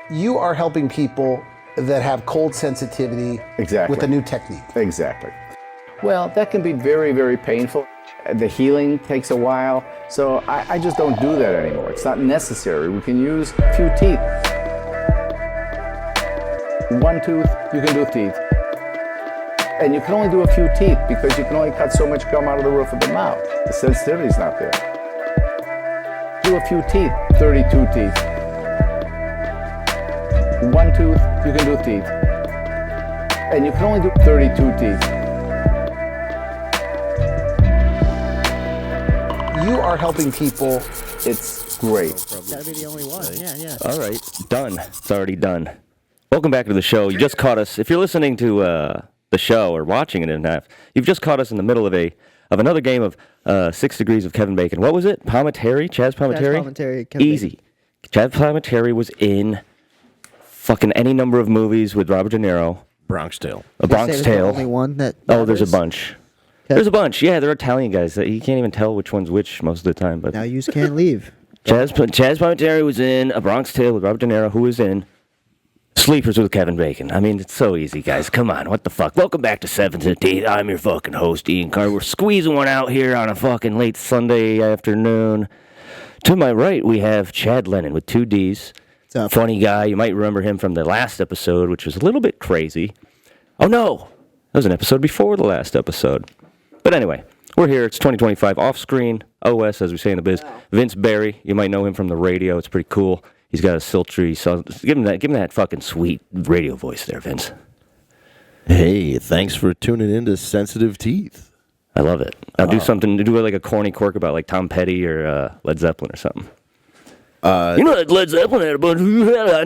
You are helping people that have cold sensitivity with a new technique. Exactly. Well, that can be very, very painful. The healing takes a while, so I just don't do that anymore. It's not necessary. We can use a few teeth. One tooth, you can do teeth. And you can only do a few teeth because you can only cut so much gum out of the roof of the mouth. The sensitivity's not there. Do a few teeth, 32 teeth. One tooth, you can do teeth. And you can only do 32 teeth. You are helping people. It's great. Gotta be the only one. Yeah. All right, done. It's already done. Welcome back to the show. You just caught us. If you're listening to the show or watching it in half, you've just caught us in the middle of another game of 6 Degrees of Kevin Bacon. What was it? Palminteri? Chaz Palminteri? Chaz Palminteri, Kevin Easy. Chaz Palminteri was in fucking any number of movies with Robert De Niro. Bronx Tale. A Bronx Tale. The only one that there's a bunch. There's a bunch. Yeah, they're Italian guys. You can't even tell which one's which most of the time. But now you can't leave. Chaz Palminteri was in A Bronx Tale with Robert De Niro, who was in Sleepers with Kevin Bacon. I mean, it's so easy, guys. Come on, what the fuck? Welcome back to 7 to 10. I'm your fucking host, Ian Carter. We're squeezing one out here on a fucking late Sunday afternoon. To my right, we have Chadd Lennon with 2 Ds. What's up? Funny guy. You might remember him from the last episode, which was a little bit crazy. Oh, no. That was an episode before the last episode. But anyway, we're here. It's 2025 off-screen OS, as we say in the biz. Wow. Vince Barry, you might know him from the radio. It's pretty cool. He's got a sultry, so give him that fucking sweet radio voice there, Vince. Hey, thanks for tuning in to Sensitive Teeth. I love it. I'll do something to do like a corny quirk about like Tom Petty or Led Zeppelin or something. You know that Led Zeppelin had a bunch of,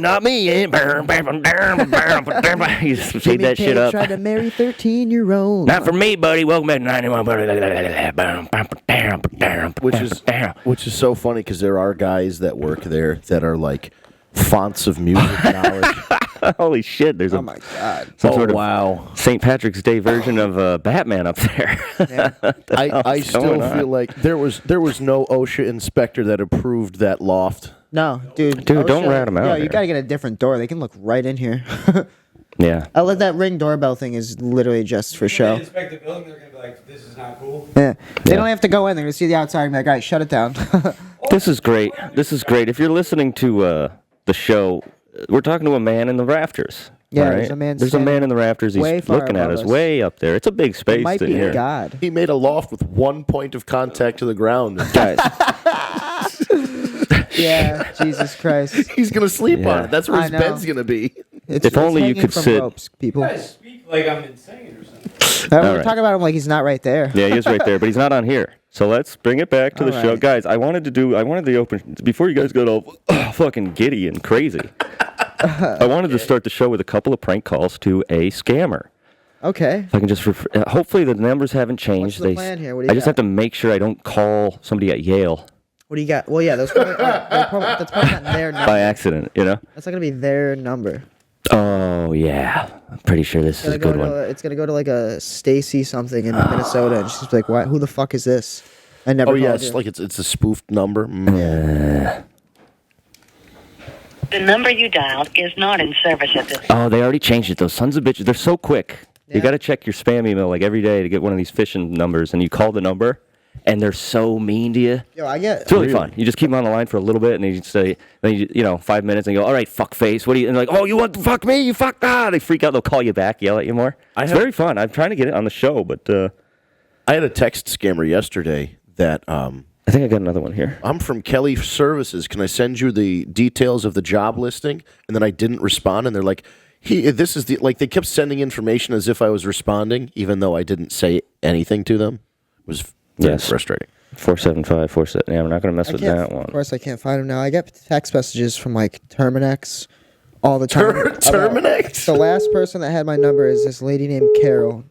not me. You just say that shit up. Tried to marry 13-year-old. Not for me, buddy. Welcome back to 91. Which is so funny because there are guys that work there that are like fonts of music knowledge. Holy shit! There's my god! Some sort of St. Patrick's Day version of Batman up there. Yeah. I still feel like there was no OSHA inspector that approved that loft. No, dude. Dude, don't rat them out. Yeah, you gotta get a different door. They can look right in here. Yeah. I let that Ring doorbell thing is literally just for show. When they inspect the building, they're gonna be like, "This is not cool." Yeah. They don't have to go in. They're gonna see the outside and be like, "All right, shut it down." This is great. This is great. If you're listening to the show, we're talking to a man in the rafters. Yeah, right? there's a man. There's a man in the rafters. He's looking at us way up there. It's a big space. It might be here. God. He made a loft with 1 point of contact to the ground. Guys. Yeah, Jesus Christ. He's gonna sleep on it. That's where his bed's gonna be. If only you could sit. Ropes, people. You guys speak like I'm insane or something. We're talking about him like he's not right there. Yeah, he is right there, but he's not on here. So let's bring it back to the show. Guys, I wanted the open, before you guys got all fucking giddy and crazy, I wanted to start the show with a couple of prank calls to a scammer. Okay. If I can just, hopefully the numbers haven't changed. What's the plan here? What do you I just have to make sure I don't call somebody at Yale. What do you got? Well, yeah, that's probably not their number. By accident, you know? That's not going to be their number. Oh, yeah. I'm pretty sure this is a good one. It's going to go to like a Stacy something in Minnesota, and she's like, "Why? Who the fuck is this?" I never. Oh yeah, it's like it's a spoofed number. Yeah. The number you dialed is not in service at this time. Oh, they already changed it. Those sons of bitches. They're so quick. Yeah. You got to check your spam email like every day to get one of these phishing numbers, and you call the number, and they're so mean to you. Yo, it's really fun. You just keep them on the line for a little bit, and you say, then 5 minutes, and you go, all right, fuck face. What do you? And they're like, oh, you want to fuck me? You fuck They freak out. They'll call you back, yell at you more. It's very fun. I'm trying to get it on the show, but I had a text scammer yesterday that I think I got another one here. I'm from Kelly Services. Can I send you the details of the job listing? And then I didn't respond, and they're like, this is they kept sending information as if I was responding, even though I didn't say anything to them. It was very frustrating. 47547. Yeah, I'm not going to mess with that one. Of course, I can't find them now. I get text messages from like Terminex all the time. Terminex? The last person that had my number is this lady named Carol.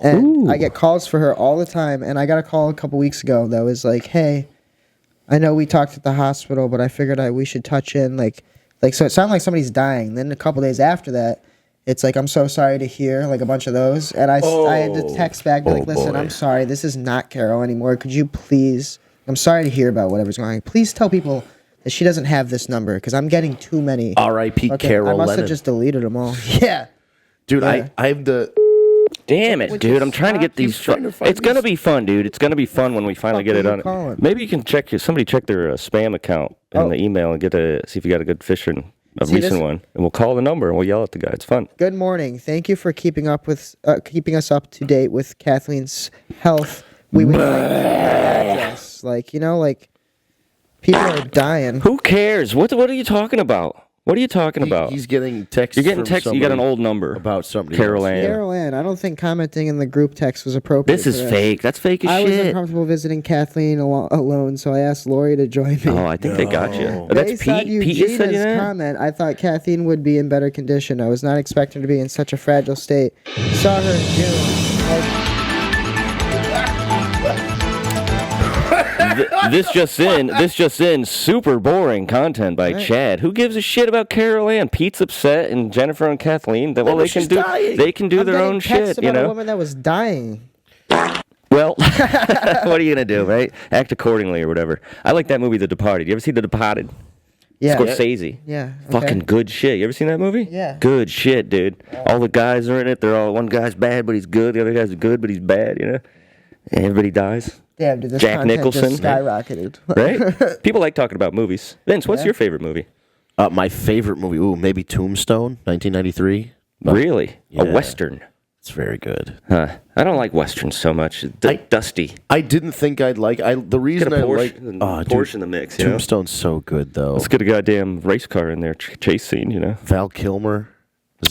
And I get calls for her all the time. And I got a call a couple weeks ago that was like, hey, I know we talked at the hospital, but I figured we should touch in. So it sounded like somebody's dying. Then a couple days after that, it's like, I'm so sorry to hear, like a bunch of those. And I had to text back, listen, I'm sorry. This is not Carol anymore. Could you please, I'm sorry to hear about whatever's going on. Please tell people She doesn't have this number because I'm getting too many. R.I.P. Okay, Carol I must Lennon. have just deleted them all. Yeah. Dude, Yeah. I have the... Damn it, dude! I'm trying to get these. trying to find It's gonna these- be fun, dude. It's gonna be fun when we finally Fuck get it are on. you calling? Maybe you can check somebody check their spam account in the email and get see if you got a good phishing, a See, recent this- one, and we'll call the number and we'll yell at the guy. It's fun. Good morning. Thank you for keeping us up to date with Kathleen's health. We would like her address. Like, people are dying. Who cares? What are you talking about? What are you talking about? He's getting texts. You're getting from text. You got an somebody old number about somebody. CAROLE-ANNE. CAROLE-ANNE, I don't think commenting in the group text was appropriate. This is for fake. That's fake as I was shit. uncomfortable visiting Kathleen alone, so I asked Lori to join me. Oh, I think they got you. That's Based on Pete. Pete, you said Eugenia's that? comment, I thought Kathleen would be in better condition. I was not expecting her to be in such a fragile state. Saw her in June. This just in, super boring content by Chad. Who gives a shit about CAROLE-ANNE? Pete's upset and Jennifer and Kathleen. Well, they can do I'm their getting own texts shit, about a woman that was dying. Well, what are you gonna do, right? Act accordingly or whatever. I like that movie, The Departed. You ever see The Departed? Yeah. Scorsese. Yeah. Fucking good shit. You ever seen that movie? Yeah. Good shit, dude. All the guys are in it. They're all, one guy's bad, but he's good. The other guy's good, but he's bad, And everybody dies. Damn, dude, this Jack content Nicholson. just skyrocketed. Right? People like talking about movies. Vince, what's your favorite movie? My favorite movie, maybe Tombstone, 1993. Really? Yeah. A Western? It's very good. Huh. I don't like Westerns so much. Dusty. I didn't think I'd like. The reason Get a I Porsche, like Porsche in the mix. You know? Tombstone's so good though. Let's get a goddamn race car in there, chase scene. Val Kilmer.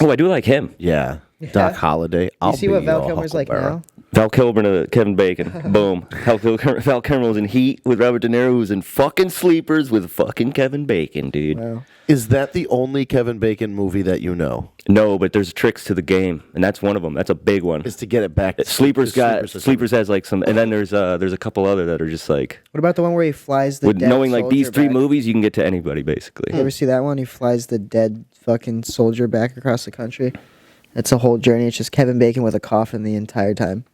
Oh, I do like him. Yeah. Doc Holliday. You see what Val Kilmer's like now? Val Kilmer to Kevin Bacon. Boom. Val Kilmer was in Heat with Robert De Niro, who's in fucking Sleepers with fucking Kevin Bacon, dude. Wow. Is that the only Kevin Bacon movie that you know? No, but there's tricks to the game, and that's one of them. That's a big one. Is to get it back. Sleepers has like some, and then there's a couple other that are just like. What about the one where he flies the With dead knowing like these soldier three back? movies, you can get to anybody basically. You ever see that one? He flies the dead fucking soldier back across the country. It's a whole journey. It's just Kevin Bacon with a coffin the entire time.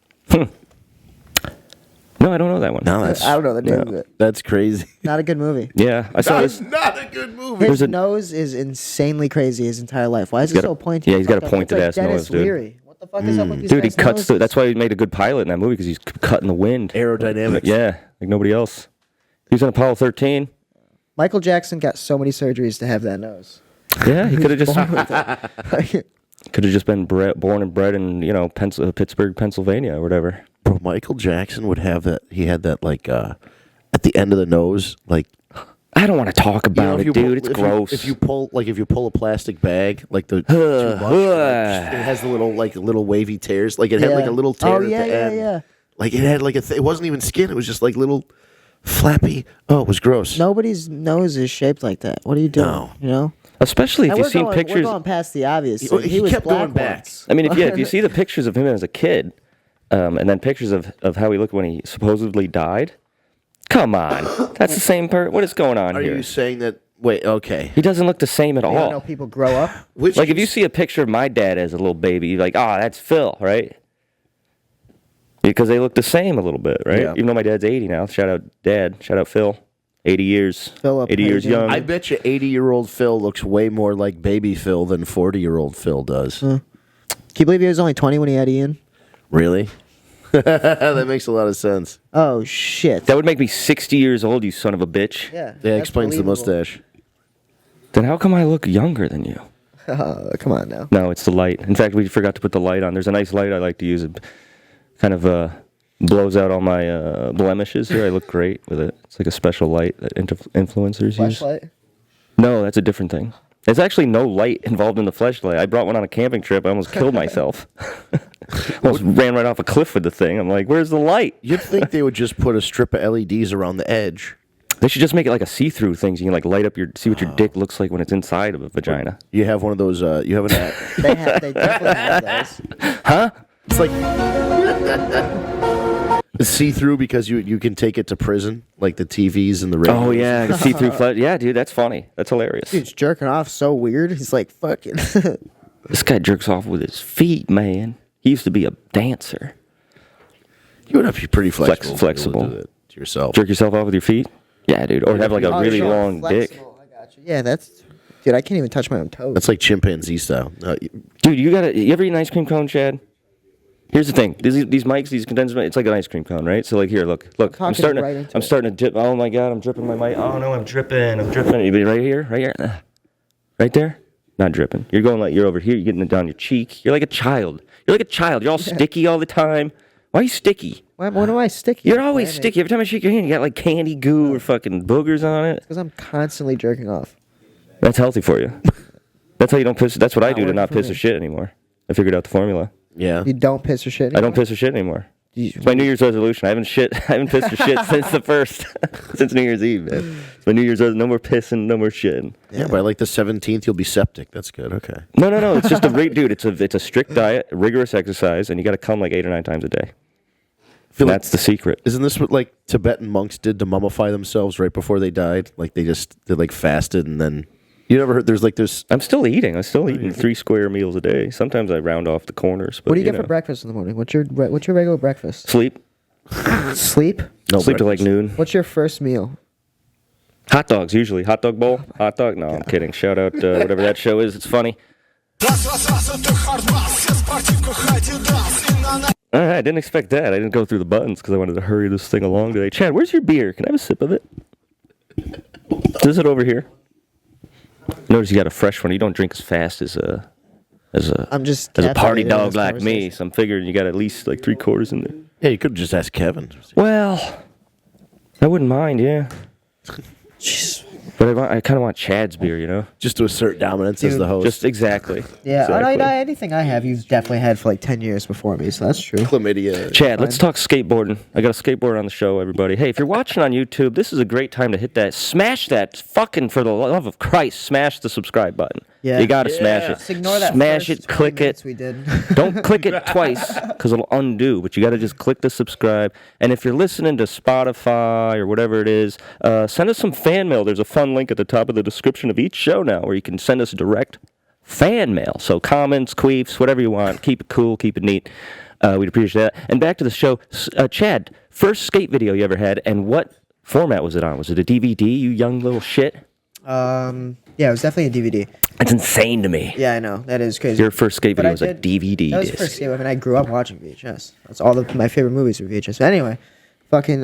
No, I don't know that one. No, that's I don't know the name of it. that's crazy. Not a good movie. Yeah, I saw That's this. not a good movie. His There's a- nose is insanely crazy his entire life. Why is it so pointy? yeah, he's got a Fucked up? It's pointed like ass Dennis nose, dude. Leary. What the fuck is up with these Dude, he guys' cuts the. noses? That's why he made a good pilot in that movie because he's cutting the wind. Aerodynamics. Yeah, like nobody else. He was on Apollo 13. Michael Jackson got so many surgeries to have that nose. Yeah, he could have just Like, could have just been born and bred in Pittsburgh, Pennsylvania, or whatever. Bro, Michael Jackson would have that. He had that like at the end of the nose, like. I don't want to talk about it, dude. It's gross. If you pull a plastic bag, like the too much, it has the little wavy tears. Like it had like a little tear Oh, at yeah, the yeah, end. yeah. Like it had like it wasn't even skin. It was just like little flappy. Oh, it was gross. nobody's nose is shaped like that. What are you doing? No. You know? Especially if And you've we're seen going, pictures. We're going past the obvious. He He was kept black going back. once. I mean, if you see the pictures of him as a kid, and then pictures of how he looked when he supposedly died. Come on, that's the same person. What is going on Are here? you saying that? Wait, okay. He doesn't look the same at You know all. people grow up. Which Like if you see a picture of my dad as a little baby, you're like, oh, that's Phil, right? Because they look the same a little bit, right? Yeah. Even though my dad's 80 now. Shout out Dad. Shout out Phil. 80 years. Philip, 80 how you years doing? young. I bet you 80-year-old Phil looks way more like baby Phil than 40-year-old Phil does. Can you believe he was only 20 when he had Ian? Really? That makes a lot of sense. Oh shit. That would make me 60 years old, you son of a bitch. Yeah. That that's explains the believable. mustache. Then how come I look younger than you? Come on now. No, it's the light. In fact, we forgot to put the light on. There's a nice light I like to use. It kind of blows out all my blemishes here. I look great with it. It's like a special light that influencers use. Flashlight. No, that's a different thing. There's actually no light involved in the flashlight. I brought one on a camping trip. I almost killed myself. Almost ran right off a cliff with the thing. I'm like, where's the light? You'd think they would just put a strip of LEDs around the edge. They should just make it like a see-through thing so you can like light up see what your dick looks like when it's inside of a vagina. You have one of those. You have an app. They definitely have those. Huh? It's like see-through because you can take it to prison, like the TVs and the radios. Oh yeah, see-through flash. Yeah, dude, that's funny. That's hilarious. Dude's jerking off so weird. He's like, fucking. This guy jerks off with his feet, man. He used to be a dancer. You would have to be pretty flexible. Flexible. To do it to yourself. Jerk yourself off with your feet? Yeah, dude. Or have like a really sure, long dick. flexible, I got you. Yeah, that's... Dude, I can't even touch my own toes. That's like chimpanzee style. Dude, you ever eat an ice cream cone, Chad? Here's the thing. These mics, these condensed mics, it's like an ice cream cone, right? So like here, look. I'm talking starting right to into I'm it. starting to dip. Oh my god, I'm dripping my mic. Oh no, I'm dripping. You be right here. Right there. Not dripping. You're going like you're over here, you're getting it down your cheek. You're like a child. You're all sticky all the time. Why are you sticky? When am I sticky? You're always sticky. Every time I shake your hand, you got like candy goo or fucking boogers on it. Because I'm constantly jerking off. That's healthy for you. That's how you don't piss. That's what I do to working not for piss me. or shit anymore. I figured out the formula. Yeah. You don't piss or shit I don't piss or shit anymore. It's my New Year's resolution. I haven't pissed or shit since the first, since New Year's Eve, man. It's my New Year's resolution. No more pissing, no more shitting. Yeah, by like the 17th, you'll be septic. That's good. Okay. No. It's just dude. It's a strict diet, rigorous exercise, and you got to come like 8 or 9 times a day. And that's the secret. Isn't this what like Tibetan monks did to mummify themselves right before they died? Like they like fasted and then. You never heard? There's. I'm still eating 3 square meals a day. Sometimes I round off the corners. But, What do you get for breakfast in the morning? What's your regular breakfast? Sleep. Sleep? No Sleep till like breakfast. noon. What's your first meal? Hot dogs usually. Hot dog bowl. Hot dog. No, I'm kidding. Shout out whatever that show is. It's funny. All right, I didn't expect that. I didn't go through the buttons because I wanted to hurry this thing along today. Chad, where's your beer? Can I have a sip of it? Is it over here? Notice you got a fresh one. You don't drink as fast as a I'm just party captivated in dog this like me. conversation. So I'm figuring you got at least like 3/4 in there. Yeah, you could just ask Kevin. Well, I wouldn't mind, yeah. But I kind of want Chad's beer, you know? Just to assert dominance as Dude, the host. Just exactly. Yeah, Exactly. anything I have, you've definitely had for like 10 years before me, so that's true. chlamydia. Chad, let's talk skateboarding. I got a skateboard on the show, everybody. Hey, if you're watching on YouTube, this is a great time to hit that. Smash that fucking, for the love of Christ, smash the subscribe button. Yeah. You got to smash it. Just ignore that Smash first it, 20 click minutes it. we did. Don't click it twice because it'll undo, but you got to just click the subscribe. And if you're listening to Spotify or whatever it is, send us some fan mail. There's a fun link at the top of the description of each show now where you can send us direct fan mail. So comments, queefs, whatever you want. Keep it cool, keep it neat. We'd appreciate that. And back to the show. Chad, first skate video you ever had, and what format was it on? Was it a DVD, you young little shit? Yeah, it was definitely a DVD. That's insane to me. Yeah, I know. That is crazy. Your first skate But video I was a did- DVD That was the disc. first skate. I mean, I grew up watching VHS. That's all my favorite movies were VHS. But anyway, fucking,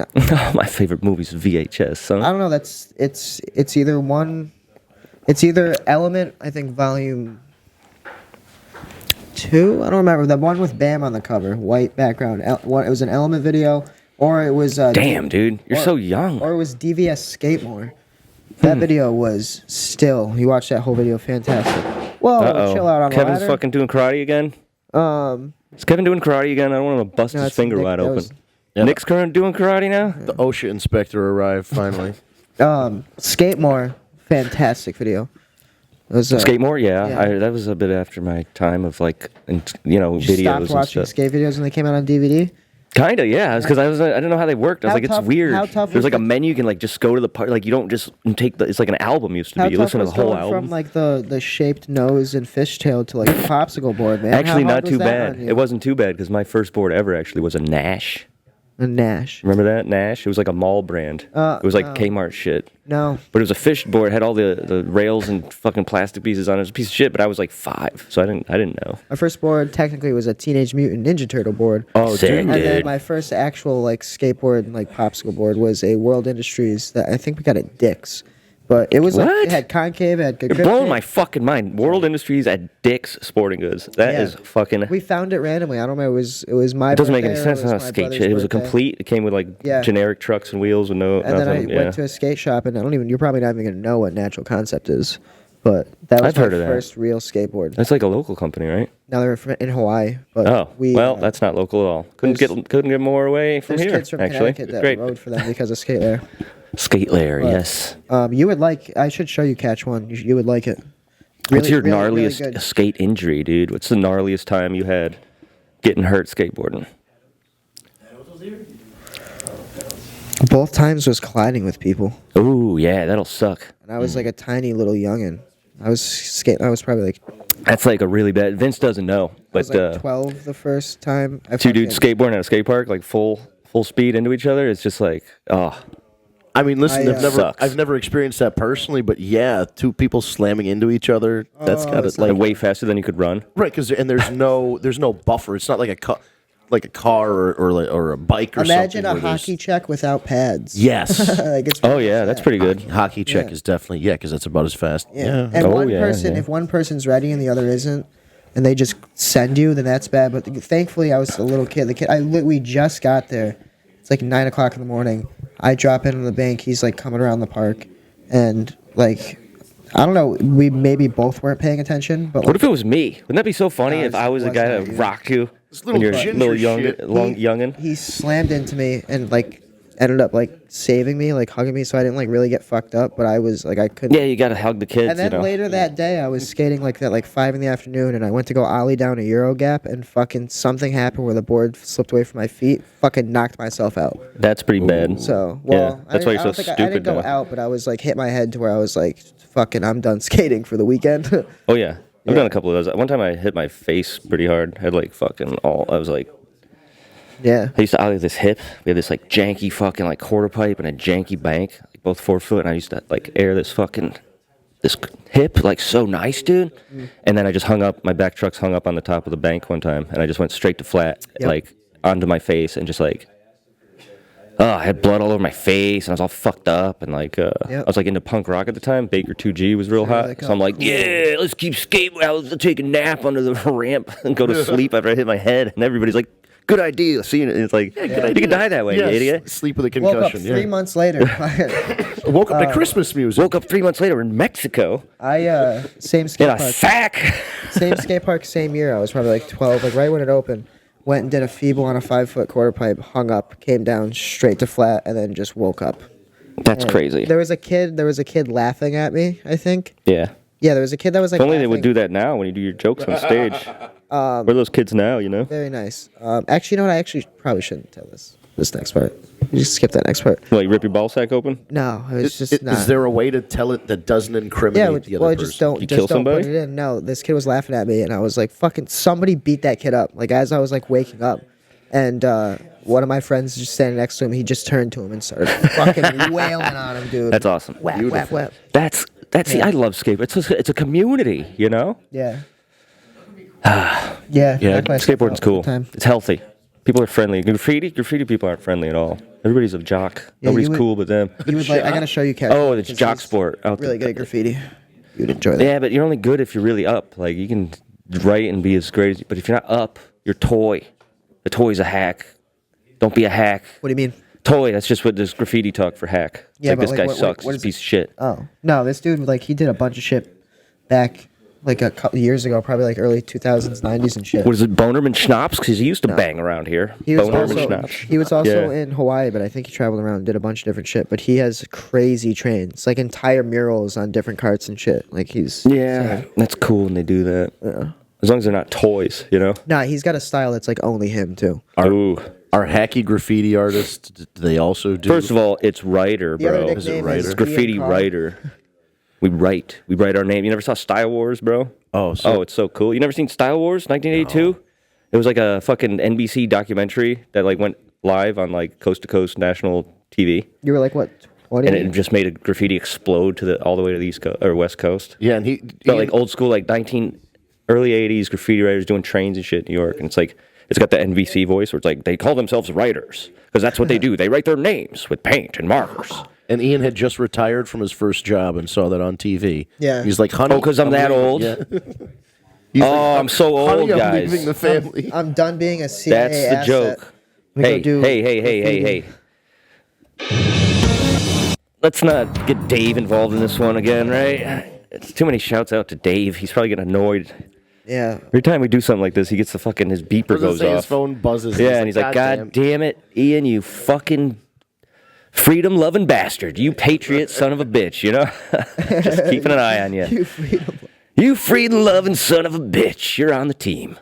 My favorite movie's VHS, son. I don't know. It's either Element. I think volume 2. I don't remember the one with Bam on the cover, white background. It was an Element video, or it was. Damn, dude, you're so young. Or it was DVS Skate-More. That video was still. You watch that whole video, fantastic. Whoa, chill out on the Kevin's ladder. fucking doing karate again? Is Kevin doing karate again? I don't want to bust No, his it's finger Nick. wide That open. was- Nick's current doing karate now? The OSHA inspector arrived finally. Skate-More, fantastic video. It was Skate more? Yeah. yeah. That was a bit after my time of like, videos You stopped and watching stuff. skate videos when they came out on DVD. Kinda, yeah. Because I didn't know how they worked. I was How like, tough- it's weird. how tough There's was like a the- menu. You can like just go to the part. Like you don't just take the. It's like an album used to How be. You tough listen to was the whole going album. from like the shaped nose and fishtail to like a popsicle board, man? Actually, How hard not too was that bad. on you? It wasn't too bad because my first board ever actually was a Nash. A Nash. Remember that Nash? It was like a mall brand. It was like Kmart shit. No. But it was a fish board. It had all the rails and fucking plastic pieces on it. It was a piece of shit. But I was like 5, so I didn't know. My first board technically was a Teenage Mutant Ninja Turtle board. Oh, sick, And then dude. my first actual like skateboard like popsicle board was a World Industries that I think we got at Dick's. But it was like What? it had concave, it had good You're grip blowing tape. my fucking mind. World Industries at Dick's Sporting Goods. That is Yeah. fucking. We found it randomly. I don't remember. It was my. It doesn't make birthday any or sense. it It's not a my skate brother's shit. It was a birthday. complete. It came with like Yeah. generic trucks and wheels with no. And then I nothing. went to a skate shop, and I don't even. You're probably not even gonna know what Natural Concept is, but that was I've heard my of that. first real skateboard. That's like a local company, right? Now they're in Hawaii, but Oh, we. well, that's not local at all. Couldn't get more away from There's here. kids from Actually, Connecticut that great. rode for them because of Skate Lair. Skate layer, But, yes. You would like. I should show you Catch One. You would like it. What's your really gnarliest good. skate injury, dude? What's the gnarliest time you had getting hurt skateboarding? Both times was colliding with people, Ooh, yeah, that'll suck. and I was like a tiny little youngin. I was probably like. That's like a really bad. Vince doesn't know, I but was like 12 the first time. two dudes skateboarding at a skate park, like full speed into each other. It's just like, oh, I mean, listen, Sucks. I've never experienced that personally, but yeah, two people slamming into each other. That's got it. Like way faster than you could run. Right, because there's no buffer. It's not like a car or a bike or Imagine something. a hockey check without pads. Yes. Like it's Oh yeah, that's pretty good. Hockey check is definitely because that's about as fast. Yeah. And if one person's ready and the other isn't, and they just send you, then that's bad. But thankfully, I was a little kid. We just got there. It's like 9 o'clock in the morning. I drop into the bank. He's like coming around the park, and like, I don't know. We maybe both weren't paying attention. But What if it was me? Wouldn't that be so funny if I was the guy wasn't that you. rocked you This when you're a ginger little shit. youngin'? he slammed into me and like ended up like saving me, like hugging me, so I didn't like really get fucked up. But I was like, I couldn't. Yeah, you gotta hug the kids. And then you know? later that day, I was skating like that, like 5 p.m, and I went to go ollie down a Euro gap, and fucking something happened where the board slipped away from my feet, fucking knocked myself out. That's pretty bad. So, well, yeah, that's why you're so I stupid. didn't go now. out, but I was like hit my head to where I was like, fucking, I'm done skating for the weekend. Oh yeah, I've done a couple of those. One time I hit my face pretty hard. I had like fucking all. I was like, Yeah. I used to ollie this hip. We had this like janky fucking like quarter pipe and a janky bank, like both 4 foot. And I used to like air this hip like so nice, dude. And then I just hung up. My back truck's hung up on the top of the bank one time, and I just went straight to flat, like onto my face, and just like. Oh, I had blood all over my face, and I was all fucked up, and like, I was like into punk rock at the time. Baker 2G was real hot, so I'm like, yeah, let's keep skating. I was take a nap under the ramp and go to sleep after I hit my head, and everybody's like, good idea. Seeing it, and it's like, you could die that way, you idiot. Sleep with a Woke up concussion. 3 months later. Woke up to Christmas music. Woke up 3 months later in Mexico Same skate in a park. sack. Same skate park, same year. I was probably like 12, like right when it opened. Went and did a feeble on a 5 foot quarter pipe, hung up, came down straight to flat, and then just woke up. That's And crazy. There was a kid laughing at me, I think. Yeah. Yeah, there was a kid that was like If only they would laughing. do that now when you do your jokes on stage. Where are those kids now, you know? Very nice. Actually, you know what? I actually probably shouldn't tell this next part. You just skip that next part. Well, you rip your ball sack open? No, it's just not. Is there a way to tell it that doesn't incriminate the other person? Just don't. You Just kill don't somebody? put it in. No, this kid was laughing at me, and I was like, "Fucking somebody beat that kid up!" Like as I was like waking up, and one of my friends just standing next to him, he just turned to him and started fucking wailing on him, dude. That's awesome. Whap, whap, whap. That's see, I love skate. It's a community, you know? Yeah. Yeah, knocked myself Skateboarding's out cool. one time. It's healthy. People are friendly. Graffiti people aren't friendly at all. Everybody's a jock. Yeah, Nobody's you would- cool but them. You would like. I gotta show you, Cat. Oh, it's because jock he's sport. Out Really there. good at graffiti. You'd enjoy that. Yeah, but you're only good if you're really up. Like you can write and be as great as you, but if you're not up, you're toy. The toy's a hack. Don't be a hack. What do you mean? Toy, that's just what this graffiti talk for hack. It's Yeah, like but this like, guy what sucks. is He's a piece of shit. Oh no, this dude like he did a bunch of shit back like a couple years ago, probably like early 2000s, 90s and shit. What is it, Bonerman Schnapps? Because he used to bang around here. He was Bonerman also, Schnapps. he was also Yeah. in Hawaii, but I think he traveled around and did a bunch of different shit. But he has crazy trains, like entire murals on different carts and shit. Like he's Yeah, that's cool when they do that. Yeah. As long as they're not toys, you know? Nah, he's got a style that's like only him too. Ooh. Are hacky graffiti artists? Do they also do? First of all, it's writer, The other bro. nickname writer? is It's graffiti Ian Carr. writer. We write our name. You never saw Style Wars, bro? Oh, It's so cool. You never seen Style Wars, 1982? No. It was like a fucking NBC documentary that like went live on like coast to coast national TV, You were like what, 20? and it just made a graffiti explode to all the way to the east coast or west coast. Yeah, and he But like old school, like early 80s graffiti writers doing trains and shit in New York, and it's like it's got the NBC voice where it's like they call themselves writers because that's what they do. They write their names with paint and markers. And Ian had just retired from his first job and saw that on TV. Yeah. He's like, honey. Oh, 'cause I'm that leaving." old? Yeah. He's Oh, I'm so old, honey, I'm guys. leaving the family. I'm done being a CIA That's the asset. joke. Let me go Hey, do hey. Let's not get Dave involved in this one again, right? It's too many shouts out to Dave. He's probably getting annoyed. Yeah. Every time we do something like this, he gets his beeper goes His off. phone buzzes. Yeah, and he's like, God damn it, Ian, you fucking freedom-loving bastard. You patriot son of a bitch, you know? Just keeping an eye on you. You freedom. You freedom-loving son of a bitch. You're on the team.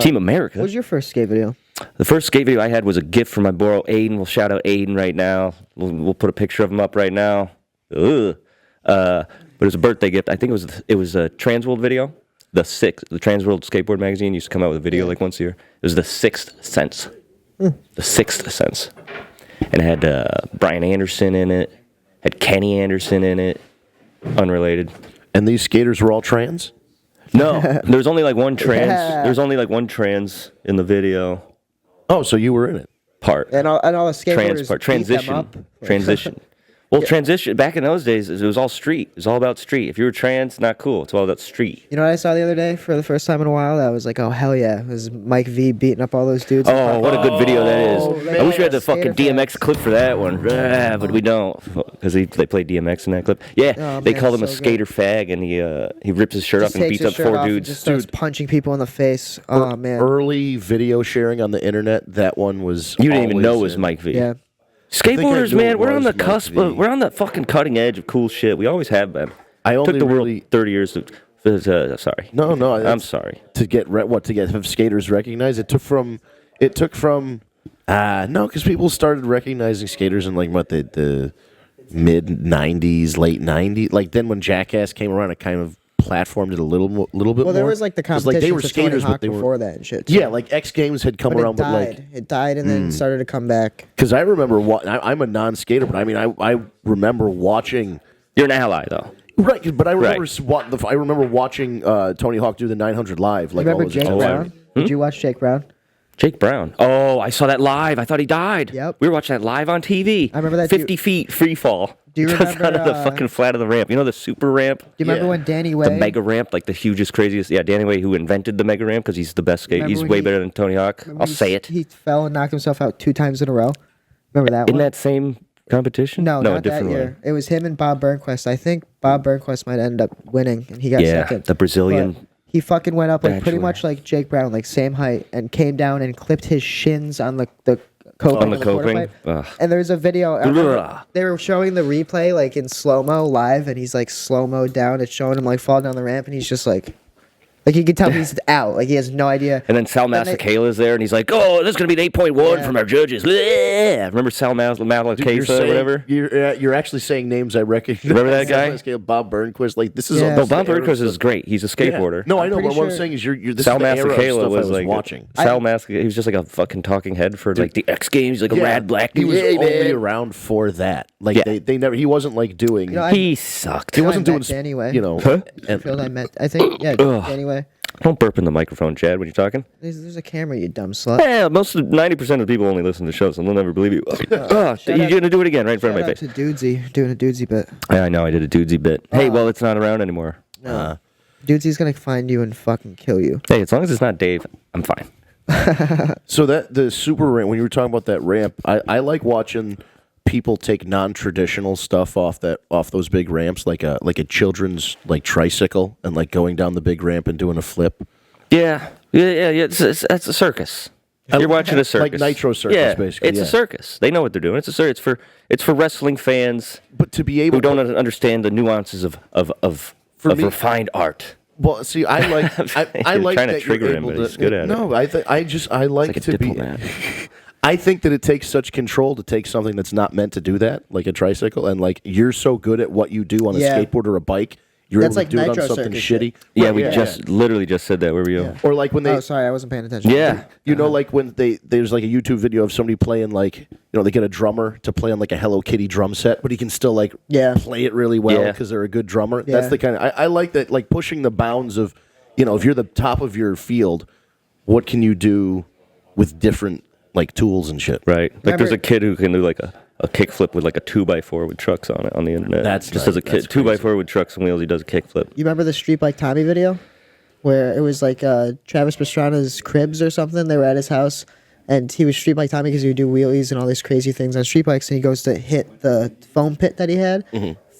Team America. What was your first skate video? The first skate video I had was a gift from my bro, Aiden. We'll shout out Aiden right now. We'll put a picture of him up right now. Ugh. But it was a birthday gift. I think it was a Transworld video. The Transworld Skateboard magazine used to come out with a video like once a year. It was the Sixth Sense. The Sixth Sense. and it had Brian Anderson in it, had Kenny Anderson in it, unrelated. And these skaters were all trans? No, there's only like one trans. Yeah. There's only like one trans in the video Oh, so you were in it. part. And all the skateboarders beat them Transition. up. Transition. Well, transition. Back in those days, it was all street. It was all about street. If you were trans, not cool. It's all about street. You know what I saw the other day for the first time in a while? I was like, oh, hell yeah. It was Mike V beating up all those dudes. Oh, what a good video that is. man. I wish we had the fucking Skater DMX clip for that one. But we don't. Because they played DMX in that clip. Yeah, Oh, they man, called him a so skater fag, and he rips his shirt off Just and takes beats his up shirt 4 off and dudes. just starts punching people in the face. Oh, man. Early video sharing on the internet, that one was. You didn't even know it always was in. Mike V. Yeah. think I Skateboarders, knew man, it we're on was the Mike cusp. V. We're on the fucking cutting edge of cool shit. We always have been. I only Took the world really 30 years to. Sorry. No, I'm that's- sorry. to get have skaters recognized. It took from no, because people started recognizing skaters in like what the mid '90s, late '90s. Like then when Jackass came around, it kind of platformed it a little bit more. Well, there was like the 'Cause, competition they were for skaters, Tony Hawk but they before were that and shit. too. yeah, like X Games had come But around, it but died. like It died and then started to come back. because I remember I'm a non-skater, but I mean I remember watching. You're an ally, though. Right, but I remember Right. I remember watching Tony Hawk do the 900 live. Like Remember all those Jake times. Brown? Did you watch Jake Brown? Jake Brown. Oh, I saw that live. I thought he died. Yep. We were watching that live on TV. I remember that 50 feet free fall. Do you Just remember, out of the fucking flat of the ramp. You know the super ramp? Do you remember Yeah. when Danny The Way? mega ramp, like the hugest, craziest. Yeah, Danny Way, who invented the mega ramp because he's the best skate. Remember He's when way he- better than Tony Hawk. remember I'll he- say it. He fell and knocked himself out 2 times in a row. Remember that In one? that same competition? No, a not that different year. one. It was him and Bob Burnquist. I think Bob Burnquist might end up winning, and he got Yeah, second. the Brazilian But he fucking went up like pretty bachelor. much like Jake Brown, like same height, and came down and clipped his shins on the coping. On the of quarter coping? pipe. Ugh. And there's a video. I remember Ugh. they were showing the replay like in slow mo live, and he's like slow mo down. It's showing him like fall down the ramp, and he's just like you can tell he's out. Like he has no idea. And then Sal Then they- Masakela's there, and he's like, "Oh, this is gonna be an 8.1 Yeah. from our judges." Bleh. Remember Sal Dude, you're Masakela or saying- whatever? You're actually saying names I recognize. Remember that guy? Bob Burnquist. Like this is. Yeah. No, this Bob the era Burnquist of is great. He's a skateboarder. Yeah. No, I know. pretty But what I'm sure- saying is, this Sal is the era of Masakela stuff was I was like watching. Sal Masakela. He was just like a fucking talking head for like the X Games. He's like a rad black He dude. was Hey, only man. around for that. Like Yeah. they never. He wasn't like doing. You know, He sucked. he wasn't I doing. met Danny Way. You know. Huh? And, I think yeah. Ugh. Anyway, Don't burp in the microphone, Chad, when you're talking. there's a camera, you dumb slut. Yeah, 90% of the people only listen to shows, and they'll never believe you. You're gonna do it again right in front Shout of my out face. to Dudesy doing a Dudesy bit. Yeah, I know. I did a dudesy bit. Hey, well, it's not around anymore. Dudesy's gonna find you and fucking kill you. Hey, as long as it's not Dave, I'm fine. so that the super ramp. When you were talking about that ramp, I like watching people take non-traditional stuff off those big ramps, like a children's like tricycle, and like going down the big ramp and doing a flip. Yeah. It's a circus. You're watching a circus, Like Nitro Circus, yeah, basically, It's yeah. a circus. They know what they're doing. It's a circus. It's for wrestling fans But to be able who don't understand the nuances of For me- refined art. Well, see, I like I You're like trying to that trigger you're him, able but he's good at it. No, I like Like a to be. diplomat. I think that it takes such control to take something that's not meant to do that, like a tricycle, and like you're so good at what you do on a Yeah. skateboard or a bike, you're That's able like to do it on Nitro something Circus shitty. Yeah, Right, we literally just said that. Where were you? Yeah. or like when they. Oh, sorry, I wasn't paying attention. Yeah. You know, like when there's like a YouTube video of somebody playing like, they get a drummer to play on like a Hello Kitty drum set, but he can still like Yeah. play it really well Yeah. because they're a good drummer. Yeah. That's the kind of, I like that, like pushing the bounds of, if you're the top of your field, what can you do with different like tools and shit? Right. Like there's Remember- a kid who can do like a kickflip with like a 2x4 with trucks on it on the internet. That's just nice. as a kid. That's crazy. 2x4 with trucks and wheels. He does a kickflip. You remember the Street Bike Tommy video, where it was like Travis Pastrana's cribs or something? They were at his house, and he was Street Bike Tommy because he would do wheelies and all these crazy things on street bikes. And he goes to hit the foam pit that he had,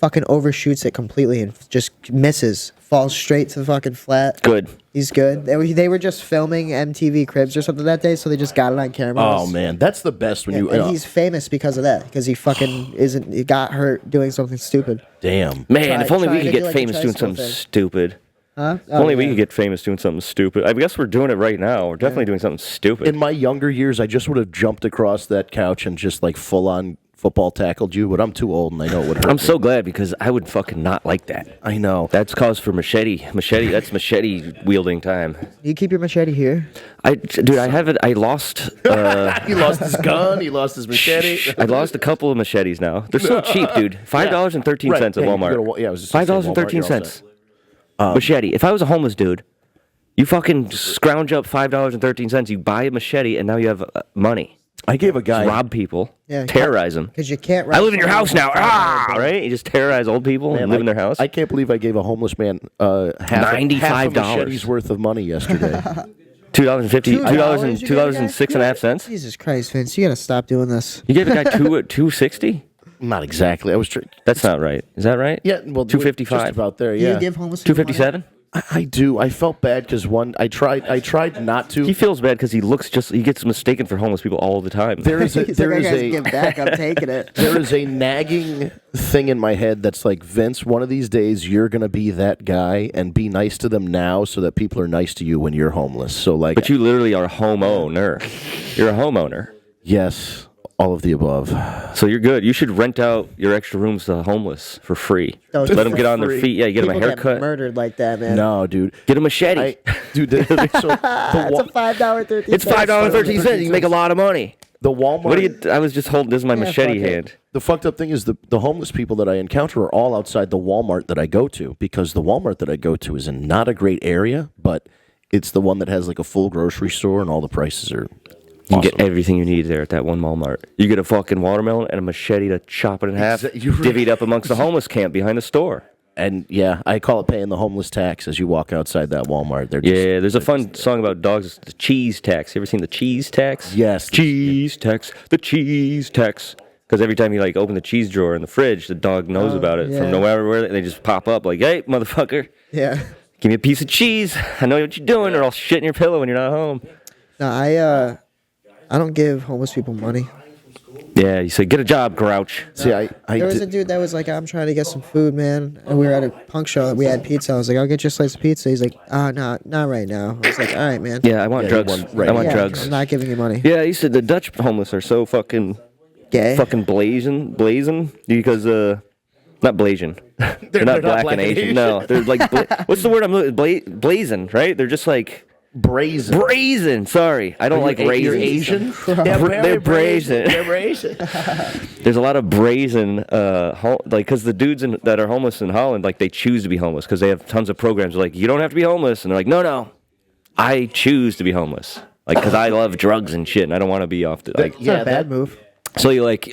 fucking overshoots it completely and just misses, falls straight to the fucking flat. Good. He's good. They were just filming MTV Cribs or something that day, so they just got it on camera. Oh man, that's the best when you. And he's famous because of that, because he fucking he got hurt doing something stupid. Damn. Man, if only we trying could to do, get like, a famous doing tricycle something thing. stupid. Huh? If only we could get famous doing something stupid. I guess we're doing it right now. We're definitely doing something stupid. In my younger years, I just would have jumped across that couch and just like full on football tackled you, but I'm too old and I know it would hurt. I'm so glad because I would fucking not like that. I know. That's cause for machete. That's machete wielding time. You keep your machete here. Dude, I have it. I lost. He lost his gun. He lost his machete. I lost a couple of machetes now. They're so cheap, dude. $5.13 Right. at Yeah, you Walmart. go to I was just gonna say Walmart, you're all $5.13. set. Machete. If I was a homeless dude, you fucking scrounge up $5.13. You buy a machete, and now you have money. I gave a guy. Rob people, Yeah, terrorize them. Because you can't. I live in your house now. Right? You just terrorize old people and live in their house. I can't believe I gave a homeless man half a $95 machete's worth of money yesterday. $2.50, $2 $2.06.5. Jesus Christ, Vince, you gotta stop doing this. You gave a guy $2.60? Not exactly. I was. That's not right. Is that right? Yeah. Well, $2.55. Just about there. Do Yeah. you give homeless people money? $2.57. I do. I felt bad because I tried not to. He feels bad because he gets mistaken for homeless people all the time. There is a He's like, I gotta a give back. I'm taking it. there is a nagging thing in my head that's like, Vince, one of these days you're gonna be that guy and be nice to them now so that people are nice to you when you're homeless. So like, But you literally are a homeowner. You're a homeowner. yes, all of the above. So you're good. You should rent out your extra rooms to homeless for free. Those Let are them for get on their free. feet. Yeah, you get them a People get haircut. murdered like that, man. No, dude. Get a machete. Dude, so That's a $5.13. It's $5.13. You make a lot of money. the Walmart. What do you? I was just holding. This is my machete fuck it. hand. The fucked up thing is the homeless people that I encounter are all outside the Walmart that I go to, because the Walmart that I go to is in not a great area, but it's the one that has like a full grocery store and all the prices are You awesome. get everything you need there at that one Walmart. You get a fucking watermelon and a machete to chop it in half, divvied up amongst the homeless camp behind the store. And yeah, I call it paying the homeless tax as you walk outside that Walmart. They're just, Yeah, there's a fun song about dogs, the cheese tax. You ever seen the cheese tax? Yes. Cheese tax, the cheese tax. Because every time you like open the cheese drawer in the fridge, the dog knows about it yeah. from nowhere. They just pop up like, "Hey, motherfucker, Yeah. give me a piece of cheese. I know what you're doing, or I'll shit in your pillow when you're not home." No, I don't give homeless people money. Yeah, you say, "Get a job, grouch." See, I There was a did, dude that was like, I'm trying to get some food, man. And we were at a punk show. We had pizza. I was like, I'll get you a slice of pizza. He's like, no, not right now. I was like, all right, man. Yeah, I want Yeah, drugs. you want- right. I want Yeah, drugs. I'm not giving you money. Yeah, you said the Dutch homeless are so fucking blazing because not blazing. They're not black and Asian. No, they're like what's the word I'm looking? Blazing, right? They're just like brazen. Sorry, I don't like You're raisins. Asian? They're brazen. They're brazen. There's a lot of brazen, like because the dudes that are homeless in Holland, like they choose to be homeless because they have tons of programs. Like you don't have to be homeless, and they're like, no, I choose to be homeless, like because I love drugs and shit, and I don't want to be off the like. It's not a bad move. So you're like,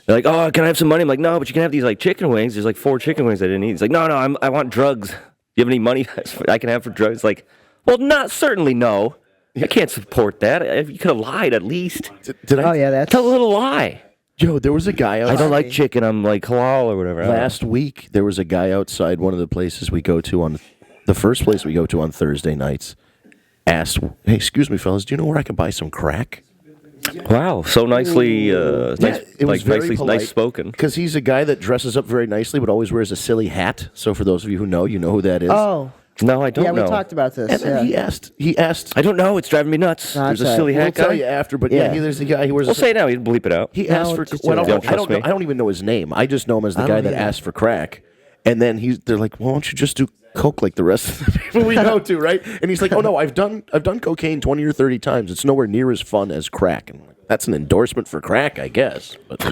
they're like, oh, can I have some money? I'm like, no, but you can have these like chicken wings. There's like 4 chicken wings I didn't eat. It's like, no, I want drugs. Do you have any money I can have for drugs? Like, well, certainly no. I can't support that. You could have lied at least. Did I? Oh, yeah, that's... Tell a little lie. Yo, there was a guy I don't like chicken. I'm like halal or whatever. Last week, there was a guy outside one of the places we go to the first place we go to on Thursday nights. Asked, "Hey, excuse me, fellas, do you know where I can buy some crack?" Wow, so nicely, nice spoken. Because he's a guy that dresses up very nicely, but always wears a silly hat. So for those of you who know, you know who that is. Oh. No, I don't Yeah, know. we talked about this. And then Yeah. he asked. I don't know. It's driving me nuts. No, There's it's a silly We'll hat tell guy. you after, but Yeah. there's a guy. He wears. We'll say it now. You bleep it out. He No, asked for. just Well, do it. Don't trust me. I don't even know his name. I just know him as the I guy don't that either. asked for crack. And then they're like, "Well, why don't you just do coke like the rest of the people we go to, right?" And he's like, "Oh no, I've done cocaine 20 or 30 times. It's nowhere near as fun as crack." And I'm like, that's an endorsement for crack, I guess. But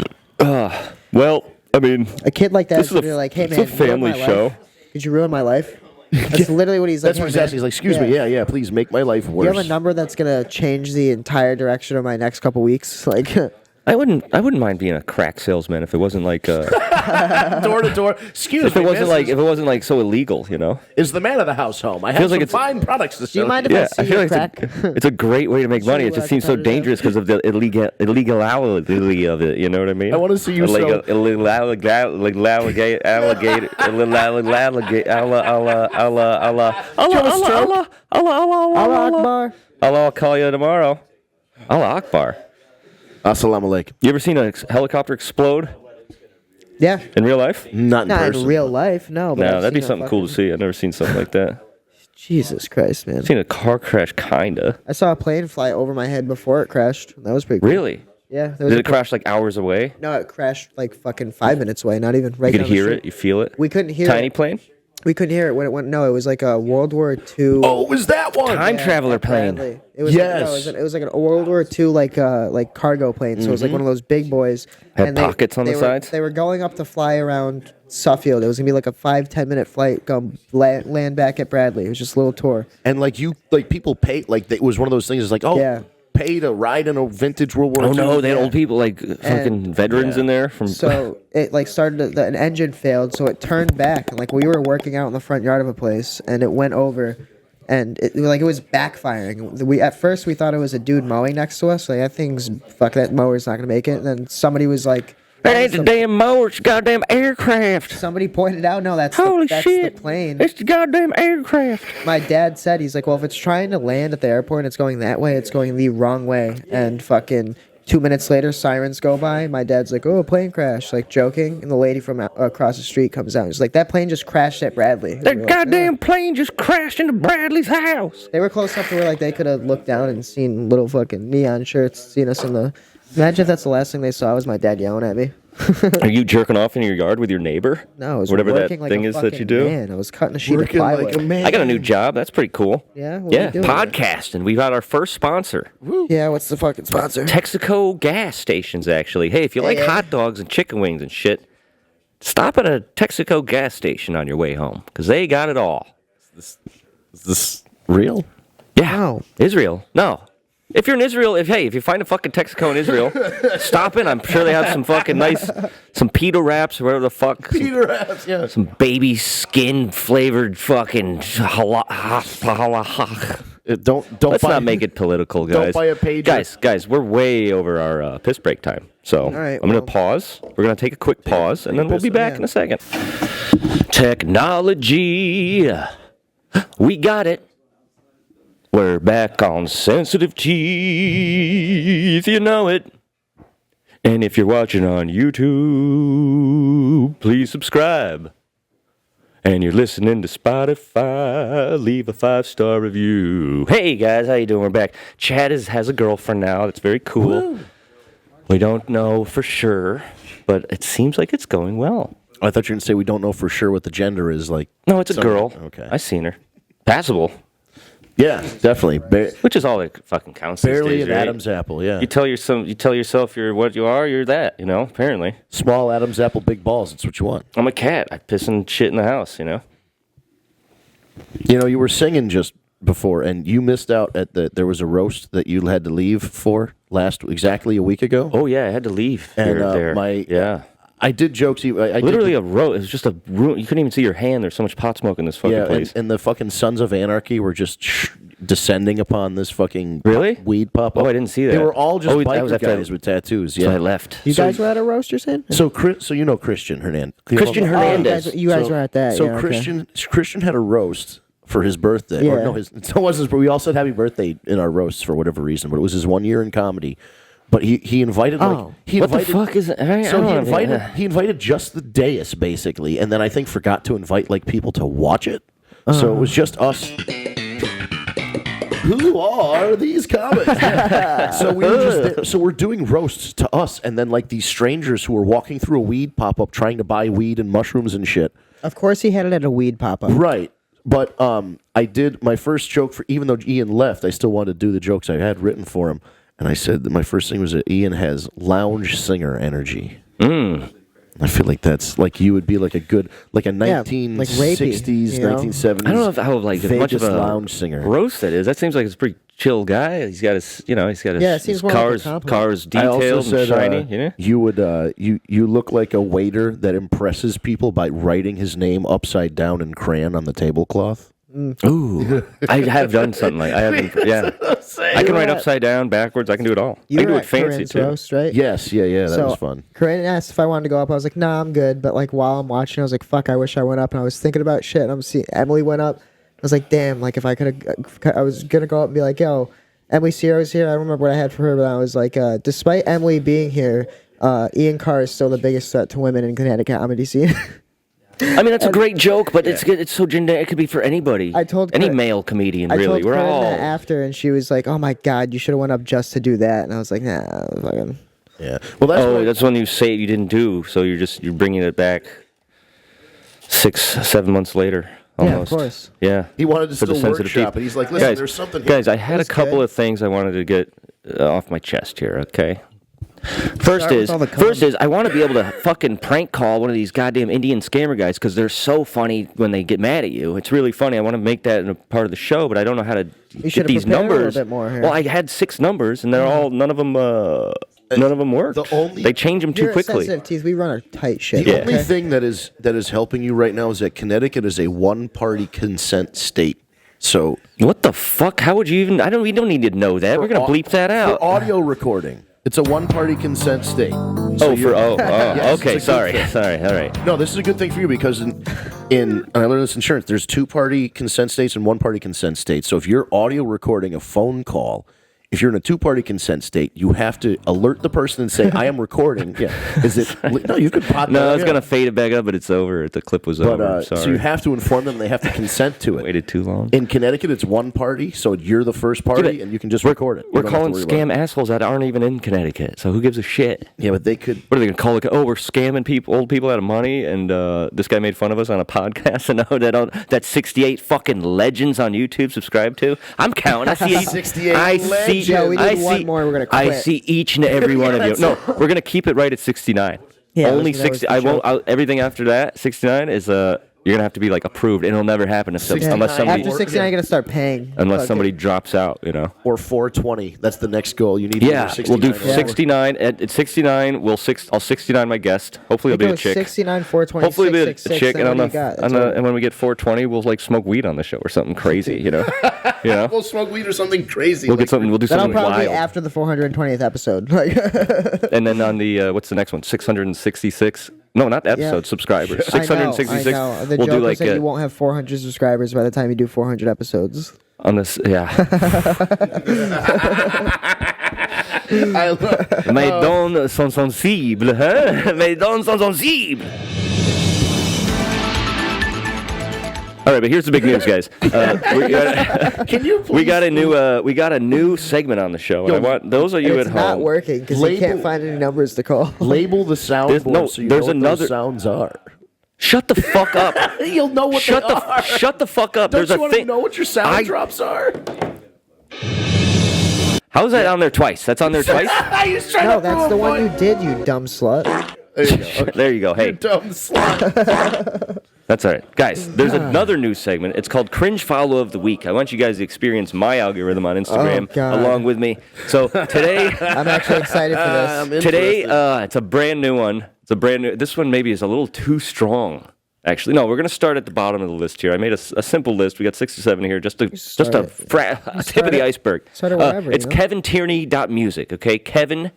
Well, I mean, A kid like that This is should a- be like, hey, it's man, a family ruin my show. life. Could you ruin my life? That's literally what he's like. that's what he's "Hey, man, asking. He's like, "Excuse me, yeah, please make my life worse." You have a number that's going to change the entire direction of my next couple weeks? Like, I wouldn't mind being a crack salesman if it wasn't like door to door. Excuse if me, it wasn't miss, like so illegal, you know. is the man of the house home? I have Feels some like it's- fine products to do sell. you mind if I Yeah, see I feel your like crack? it's a great way to make money. It what just I seems so thought it is. dangerous because of the illegality of it. You know what I mean? I wanna see you illegal, sell- Allah Akbar. Allah, I'll call you tomorrow. Allah Akbar. Assalamu alaikum. You ever seen a helicopter explode Yeah. in real life? Not in Not person. in real life, no. But No, I've that'd be seen a something cool to fucking- see. I've never seen something like that. Jesus Christ, man. Seen a car crash, kinda. I saw a plane fly over my head before it crashed. That was pretty cool. Really? Yeah. There was Did it crash like hours away? No, it crashed like fucking 5 minutes away. Not even right. You could down the hear street. it. You feel it. We couldn't hear Tiny it. plane. We couldn't hear it when it went. No, it was like a World War II. Oh, it was that one? Time traveler plane. Bradley. It was Yes. it was like a World War II like cargo plane. So it was like one of those big boys. Had pockets on the sides? They were going up to fly around Suffield. It was gonna be like a 5-10 minute flight. Go land back at Bradley. It was just a little tour. And like people pay, like it was one of those things. It's like, oh, Yeah. pay to ride in a vintage World War Oh II. no, they had old people like fucking veterans in there from. So it like started. An engine failed, so it turned back. And like we were working out in the front yard of a place, and it went over, and it was backfiring. At first we thought it was a dude mowing next to us. Like that mower's not gonna make it. And then somebody was like, That ain't the damn mower, it's the goddamn aircraft. somebody pointed out, no, that's Holy the shit. plane. It's the goddamn aircraft. My dad said, he's like, well, if it's trying to land at the airport and it's going that way, it's going the wrong way. And fucking 2 minutes later, sirens go by. My dad's like, oh, a plane crash, like joking. And the lady from across the street comes out. She's like, that plane just crashed at Bradley. And we That were like, goddamn plane just crashed into Bradley's house. They were close enough to where like they could have looked down and seen little fucking neon shirts, seen us in the... Imagine if that's the last thing they saw was my dad yelling at me. Are you jerking off in your yard with your neighbor? No, I was whatever that working like thing a is that you do. Man. I was cutting a sheet Working of like plywood. a man. I got a new job. That's pretty cool. Yeah? What are Yeah, you doing? podcasting. We got our first sponsor. Yeah, what's the fucking sponsor? Texaco gas stations, actually. Hey, if you like Yeah. hot dogs and chicken wings and shit, stop at a Texaco gas station on your way home, because they got it all. Is this real? Yeah. Wow. Israel. No. If you're in Israel, if you find a fucking Texaco in Israel, stop in. I'm sure they have some fucking nice, some pita wraps or whatever the fuck. Peter Raps, yeah. Some baby skin flavored fucking Don't Let's buy, not make it political, guys. Don't buy a pager. Guys, we're way over our piss break time. So right, I'm going well- to pause. We're going to take a quick pause, and then we'll be back in a second. Technology. We got it. We're back on sensitive teeth. You know it. And if you're watching on YouTube, please subscribe. And you're listening to Spotify, leave a 5-star review. Hey guys, how you doing? We're back. Chad has a girlfriend now. That's very cool. Woo. We don't know for sure, but it seems like it's going well. I thought you were going to say we don't know for sure what the gender is. Like, No, it's a girl. Okay. I seen her. Passable. Yeah, definitely. Which is all that fucking counts. Barely these days, an right? Adam's apple, yeah. You tell yourself you're what you are, you're that, apparently. Small Adam's apple, big balls. That's what you want. I'm a cat. I piss and shit in the house, You were singing just before, and you missed out at there was a roast that you had to leave for exactly a week ago. Oh, yeah, I had to leave. And there. yeah. I did jokes. I Literally did, a roast. It was just a room. You couldn't even see your hand. There's so much pot smoke in this fucking place. and the fucking Sons of Anarchy were just descending upon this fucking Really? weed pop-up. Oh, I didn't see that. They were all just Oh, that was biker after guys with tattoos. Yeah, So I left. You guys were at a roast, you're saying? So you know Christian Hernandez. Christian Hernandez. You guys were at that. So yeah, okay. Christian had a roast for his birthday. Or Yeah. no, it wasn't his, but we all said happy birthday in our roasts for whatever reason. But it was his 1 year in comedy. But he invited Oh. What the fuck is it? he invited just the dais basically, and then I think forgot to invite like people to watch it. So it was just us. Who are these comics? So we were just there. So we're doing roasts to us, and then like these strangers who were walking through a weed pop up trying to buy weed and mushrooms and shit. Of course he had it at a weed pop-up. Right. But I did my first joke for, even though Ian left, I still wanted to do the jokes I had written for him. And I said that my first thing was that Ian has lounge singer energy. I feel like that's like you would be like a good, like a 1960s, like rapey, 1970s. I don't know how like as much of Vegas a lounge singer. roast that is. That seems like it's a pretty chill guy. He's got his, Yeah, it seems more like a compliment. cars I also detailed said, and shiny. you would you look like a waiter that impresses people by writing his name upside down in crayon on the tablecloth. Ooh, I have done something like I haven't. Yeah, I can write upside down, backwards. I can do it all. You I can do were it at fancy Corinne's too. roast, right? Yes, yeah, that was fun. Corinne asked if I wanted to go up. I was like, nah, I'm good. But like while I'm watching, I was like, fuck, I wish I went up. And I was thinking about shit. And I'm seeing Emily went up. I was like, damn, like if I could have, I was gonna go up and be like, yo, Emily Sierra's here. I don't remember what I had for her, but I was like, despite Emily being here, Ian Carr is still the biggest threat to women in Connecticut comedy scene. I mean, that's a great joke, but it's so generic. It could be for anybody. I told any Corinne- male comedian, I really. told We're Corinne all. that after, and she was like, "Oh my god, you should have went up just to do that." And I was like, "Nah, fucking." Yeah. Well, that's what That's one you say you didn't do, so you're bringing it back 6-7 months later. Almost. Yeah, of course. Yeah. he wanted to For the still sensitive workshop, teeth. and he's like, "Listen, Guys, there's something here." Guys, I had a That's couple good. of things I wanted to get off my chest here. Okay. First Start with all the comments. is I want to be able to fucking prank call one of these goddamn Indian scammer guys because they're so funny when they get mad at you. It's really funny. I want to make that in a part of the show, but I don't know how to get should have these prepared a little numbers. bit more here. Well, I had 6 numbers, and they're all none of them work. The only- They change them too Here at quickly. Sensitive Teeth, we run a tight ship. The Yeah. only okay? thing that is helping you right now is that Connecticut is a one-party consent state. So What the fuck? How would you even? We don't need to know that. We're gonna bleep that out. For audio recording, it's a one-party consent state. Okay. it's a good Sorry. thing. Sorry. All right. No, this is a good thing for you because in and I learned this in insurance. There's 2-party consent states and 1-party consent states. So if you're audio recording a phone call, if you're in a 2-party consent state, you have to alert the person and say, "I am recording." Yeah, is it? No, you could pot. No, I that was up. gonna fade it back up, but it's over. The clip was over. But Sorry. so you have to inform them. They have to consent to it. Waited too long. In Connecticut, it's 1-party, so you're the first party, and you can just record it. You We're don't have to calling worry about scam assholes that aren't even in Connecticut. So who gives a shit? it. Yeah, but they could. What are they gonna call it? Oh, we're scamming old people out of money, and this guy made fun of us on a podcast. And that 68 fucking legends on YouTube subscribe to. I'm counting. I see 68 I see. legends. Yeah, we need I one see, more, we're gonna I quit. see each and every one of you. No, we're gonna keep it right at 69. Yeah, Only that was 60. the I won't. joke. Everything after that, 69 is you're gonna have to be like approved, and it'll never happen unless 69 somebody After 69, you're going to start paying. unless Fuck somebody it. drops out. Or 420. That's the next goal. You need. Yeah, over we'll do 69. 69 at 69. I'll 69 my guest. Hopefully it'll be a chick. 69, 420, Hopefully it'll be a 666, chick, then and what do you got? and when we get 420, we'll like smoke weed on the show or something crazy, you know. We'll smoke weed or something crazy. We'll get something. We'll do That'll something probably be wild. after the 420th episode. Like, And then on the what's the next one? 666. No, not episode. Subscribers. I know, 666. I know. The We'll joke do was like that you won't have 400 subscribers by the time you do 400 episodes. on this. Yeah. I love. Mes dons sont sensibles, hein? Mes dons sont sensibles. All right, but here's the big news, guys. Can you please? We got a new segment on the show, and I want those of you And at it's not home. working because you Label- can't find any numbers to call. label the soundboard No, so you there's know what another- those sounds are. Shut the fuck up. You'll know what Shut they the are. shut the fuck up. Don't There's you a want to thing. know what your sound I- drops are? How is that on there twice? That's on there twice. He's trying No, to that's prove the a one you point. did, you dumb slut. There you go. Okay. There you go. Hey, Dumb slut. that's all right, guys. There's another new segment. It's called Cringe Follow of the Week. I want you guys to experience my algorithm on Instagram God. along with me. So today, I'm actually excited for this. I'm today, interested. it's a brand new one. It's a brand new. This one maybe is a little too strong. Actually, no. We're gonna start at the bottom of the list here. I made a simple list. We got 6 to 7 here, just a tip start of the iceberg. start it wherever, It's you know? KevinTierney.music. Okay, Kevin.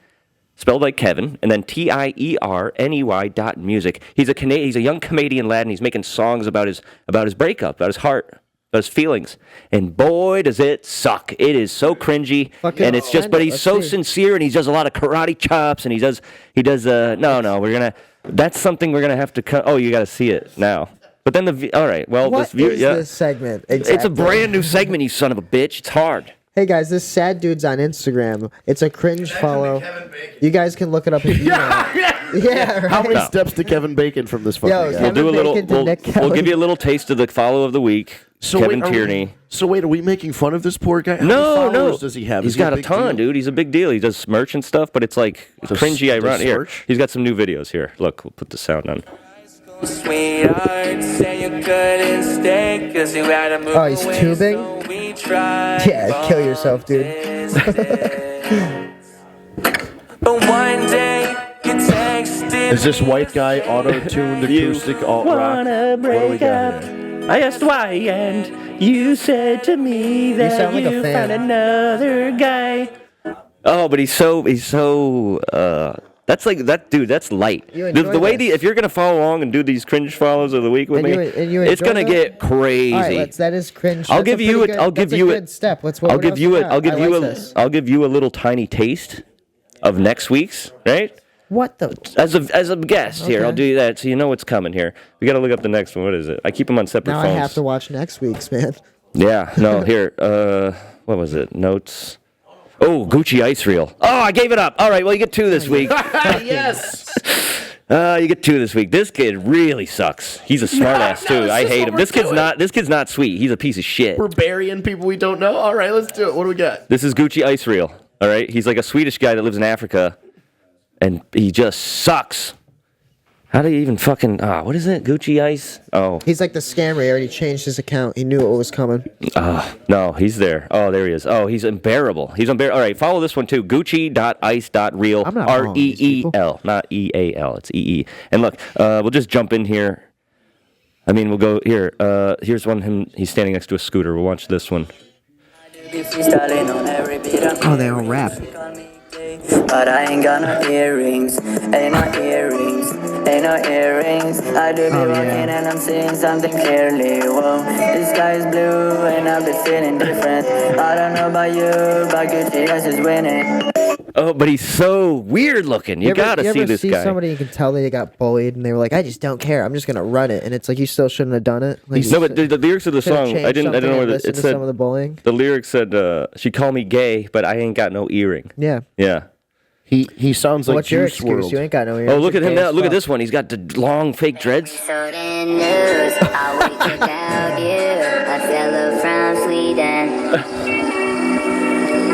Spelled like Kevin, and then TIERNEY.music. He's a young Canadian lad, and he's making songs about his breakup, about his heart, about his feelings. And boy, does it suck! It is so cringy, Fucking and it's just. send But it. he's Let's so see. sincere, and he does a lot of karate chops, and he does. No, we're gonna. That's something we're gonna have to. Oh, you got to see it now. But then all right. Well, What this is this segment? It's a Exactly. brand new segment. You son of a bitch! It's hard. Hey guys, this sad dude's on Instagram. It's a cringe follow. You guys can look it up in email. Yeah, right. How many No. steps to Kevin Bacon from this fucking Yo, guy? We'll do a little. Bacon to We'll, Nick we'll Kelly. give you a little taste of the follow of the week. Kevin Tierney. So wait, are we making fun of this poor guy? How many No, followers no. does he have? He's Is he got a big ton, deal? dude. He's a big deal. He does merch and stuff, but it's like cringy. does Ironic. Here, merch? he's got some new videos here. Look, we'll put the sound on. Sweetheart, say you couldn't stay 'cause you had to move Oh, he's away, tubing? so we tried Yeah, kill yourself, dude. But one day you texted Is this white guy auto-tuned acoustic alt rock? What do we got here? I asked why, and you said to me that sound like a fan. another guy. Oh, but he's so. That's like that, dude. That's light. You The enjoy way this? if you're gonna follow along and do these cringe follows of the week with And me, you it's enjoy gonna that? get crazy. All right, that is cringe. I'll That's give a you pretty it. good- I'll give that's a you good it. step. Let's. I'll give you it. I'll give you a. This. I'll give you a little tiny taste of next week's. Right. What the? As a guest here, Okay. I'll do that so you know what's coming here. We got to look up the next one. What is it? I keep them on separate Now phones. I have to watch next week's, man. Yeah. No. Here. What was it? Notes. Oh, Gucci ice reel. Oh, I gave it up. All right, well, you get 2 this week. Yes. You get 2 this week. This kid really sucks. He's a smartass too. I hate him. This kid's not sweet. He's a piece of shit. We're burying people we don't know. All right, let's do it. What do we got? This is Gucci ice reel. All right, he's like a Swedish guy that lives in Africa, and he just sucks. How do you even fucking what is it? Gucci ice? Oh. He's like the scammer. He already changed his account. He knew what was coming. No, he's there. Oh, there he is. Oh, he's unbearable. He's unbearable. All right, follow this one too. Gucci.ice.reel. I'm not following these people. R-E-E-L, not E-A-L. It's E-E. And look, we'll just jump in here. I mean, we'll go here. Here's one. He's standing next to a scooter. We'll watch this one. Oh, they all rap. But I ain't got no earrings, ain't no earrings, ain't no earrings. I do be rocking and I'm seeing something clearly. Whoa, the sky is blue and I've been feeling different. I don't know about you, but Gucci is winning. Oh, but he's so weird looking. You gotta see this guy. Somebody you can tell they got bullied and they were like, I just don't care. I'm just gonna run it. And it's like you still shouldn't have done it. Like, no, but the lyrics of the song, I don't know what it said. Some of the bullying. The lyrics said, "She called me gay, but I ain't got no earring." Yeah. Yeah. He sounds like What's your Juice excuse? WRLD. You ain't got no earrings. Oh, look at him now. Look at this one. He's got the long fake dreads. So then news, I wait without you. A fellow from Sweden.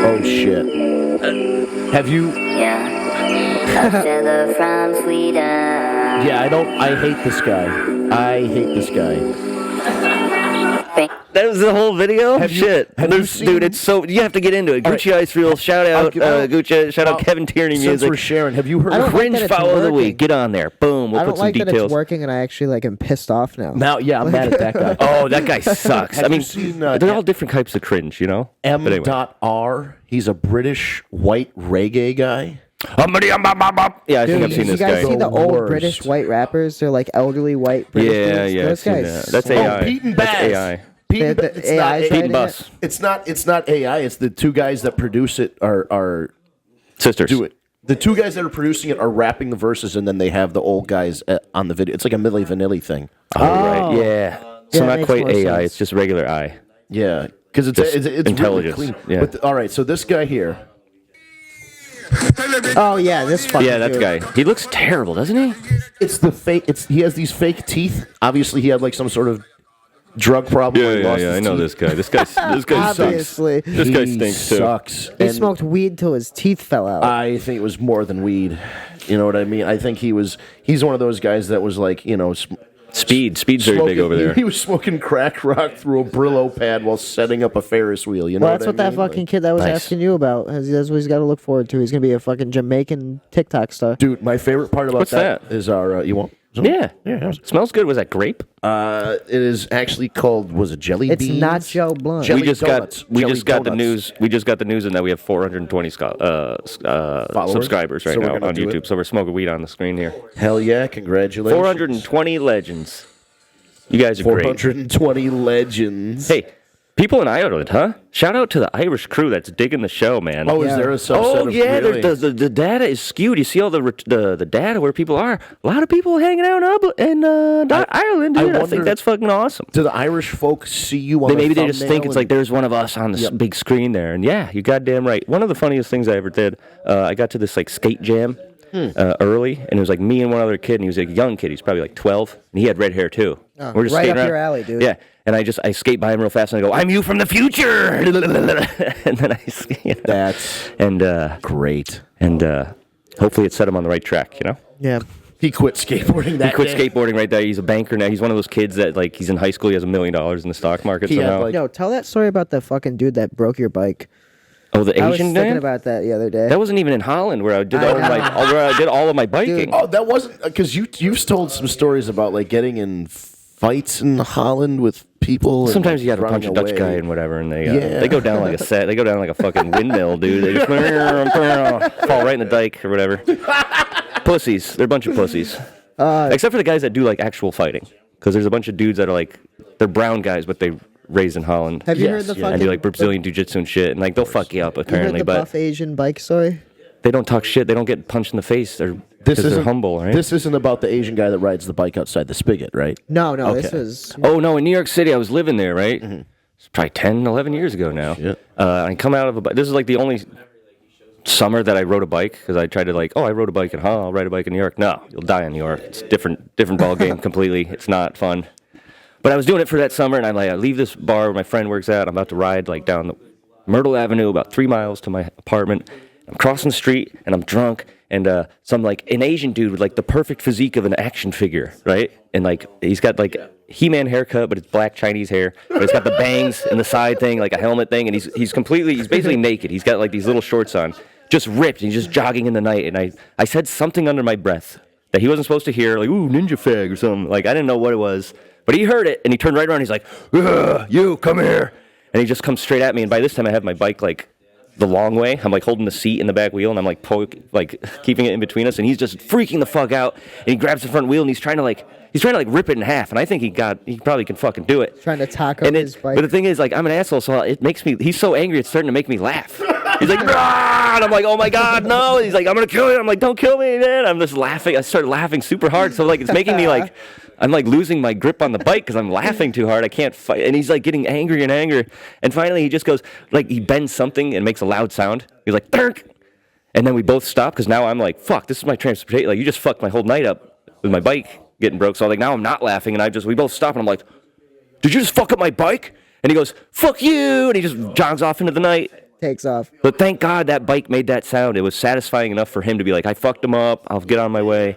Oh shit. Have you? Yeah. A fellow from Sweden. Yeah, I hate this guy. I hate this guy. That was the whole video? Have you seen... Dude, it's so... You have to get into it. Gucci Ice Reel, shout out Gucci, shout out Kevin Tierney Since Music. we're sharing, have you heard... Cringe follow of the week. Get on there. Boom, we'll put some details. I don't like that it's working and I actually like am pissed off now. Now, yeah, I'm mad at that guy. Oh, that guy sucks. I mean, seen, they're all different types of cringe, you know? M.R. He's a British white reggae guy. Yeah, I think I've seen this guy. You guys see the old British white rappers? They're like elderly white British dudes. Yeah, Those guys. That's AI. Pete and That's Baz. AI. Pete and Bus. It's not AI. It's the two guys that produce it are sisters. Do it. The two guys that are producing it are rapping the verses, and then they have the old guys on the video. It's like a Milli Vanilli thing. Oh, right. Yeah. So not quite AI. It's just regular eye. Yeah, because it's intelligence. Really clean. Yeah. But all right, so this guy here. Oh yeah, this fucking that dude. guy. He looks terrible, doesn't he? It's the fake. He has these fake teeth. Obviously, he had like some sort of drug problem. Yeah. I know this guy. This guy Obviously. sucks. This guy stinks too. Sucks. He smoked weed till his teeth fell out. I think it was more than weed. You know what I mean? I think he's one of those guys that was like, Speed's very big over there. He was smoking crack rock through a Brillo pad while setting up a Ferris wheel. You know, Well, that's what that fucking kid that was asking you about. That's what he's got to look forward to. He's gonna be a fucking Jamaican TikTok star. Dude, my favorite part about What's that? is our you want? Yeah. Smells good. Was that grape? It is actually called jelly It's beans? not Joe Blunt. Jelly we just donuts. got the Jelly news. We just got the news, and that we have 420 subscribers right So we're now gonna on do YouTube. it? So we're smoking weed on the screen here. Hell yeah! Congratulations. 420 legends. You guys are great. 420 legends. Hey, people in Ireland, huh? Shout out to the Irish crew that's digging the show, man. Oh, is there a subset Oh of yeah, really? the data is skewed. You see all the data where people are. A lot of people hanging out in Ireland, dude. I think wonder- that's fucking awesome. Do the Irish folks see you on Maybe the they just think it's like there's one of us on the big screen there. And yeah, you're goddamn right. One of the funniest things I ever did, I got to this like skate jam early, and it was like me and one other kid, and he was like a young kid. He's probably like 12, and he had red hair too. Oh, We're just right skating up around. your alley, dude. Yeah, and I skate by him real fast, and I go, "I'm you from the future," and then That's great. And hopefully it set him on the right track, you know. Yeah. He quit skateboarding that He quit day. skateboarding right there. He's a banker now. He's one of those kids that like he's in high school. He has $1 million in the stock market He had, somehow. like- Yo, tell that story about the fucking dude that broke your bike. Oh, the I was Asian thinking man. about that the other day. That wasn't even in Holland where I did all of my biking. Oh, that wasn't because you've told some stories about like getting in fights in Holland with people. And, Sometimes you got to running punch a Dutch away. guy and whatever, and Yeah. they go down like a set. They go down like a fucking windmill, dude. They just fall right in the dike or whatever. Pussies. They're a bunch of pussies. Except for the guys that do like actual fighting, because there's a bunch of dudes that are like they're brown guys, but they raised in Holland. Have you heard the fucking and do like Brazilian jiu-jitsu and shit, and like they'll fuck you up you heard apparently, the but buff Asian bike story? they don't talk shit. They don't get punched in the face. They're humble, right? This isn't about the Asian guy that rides the bike outside the spigot, right? No, this Okay. was. Oh, no, in New York City, I was living there, right? It's probably 10, 11 years ago now. Shit. I come out of this is like the only summer that I rode a bike because I tried to I rode a bike in I'll ride a bike in New York. No, you'll die in New York. It's different ball game completely. It's not fun. But I was doing it for that summer, and I leave this bar where my friend works at. I'm about to ride down the Myrtle Avenue, about 3 miles to my apartment. I'm crossing the street, and I'm drunk, and some an Asian dude with the perfect physique of an action figure, right? And he's got He-Man haircut, but it's black Chinese hair. But it's got the bangs and the side thing, like a helmet thing, and he's basically naked. He's got these little shorts on, just ripped, and he's just jogging in the night. And I said something under my breath that he wasn't supposed to hear, ooh, ninja fag or something. I didn't know what it was. But he heard it, and he turned right around, and he's like, you, come here. And he just comes straight at me, and by this time I have my bike, the long way. I'm, holding the seat in the back wheel, and I'm, keeping it in between us, and he's just freaking the fuck out, and he grabs the front wheel, and he's trying to, rip it in half, and I think he probably can fucking do it. Trying to taco his bike. But the thing is, I'm an asshole, so he's so angry, it's starting to make me laugh. He's like, "Rah!" And I'm like, oh my God, no. And he's like, I'm going to kill you. I'm like, don't kill me, man. I'm just laughing. I started laughing super hard, so, it's making me, I'm losing my grip on the bike because I'm laughing too hard. I can't fight. And he's getting angrier and angrier. And finally he just goes, he bends something and makes a loud sound. He's like, "Dirk!" And then we both stop because now I'm like, fuck, this is my transportation. You just fucked my whole night up with my bike getting broke. So now I'm not laughing. And we both stop and I'm like, did you just fuck up my bike? And he goes, fuck you. And he just jogs off into the night. Takes off. But thank God that bike made that sound. It was satisfying enough for him to be like, I fucked him up. I'll get on my way.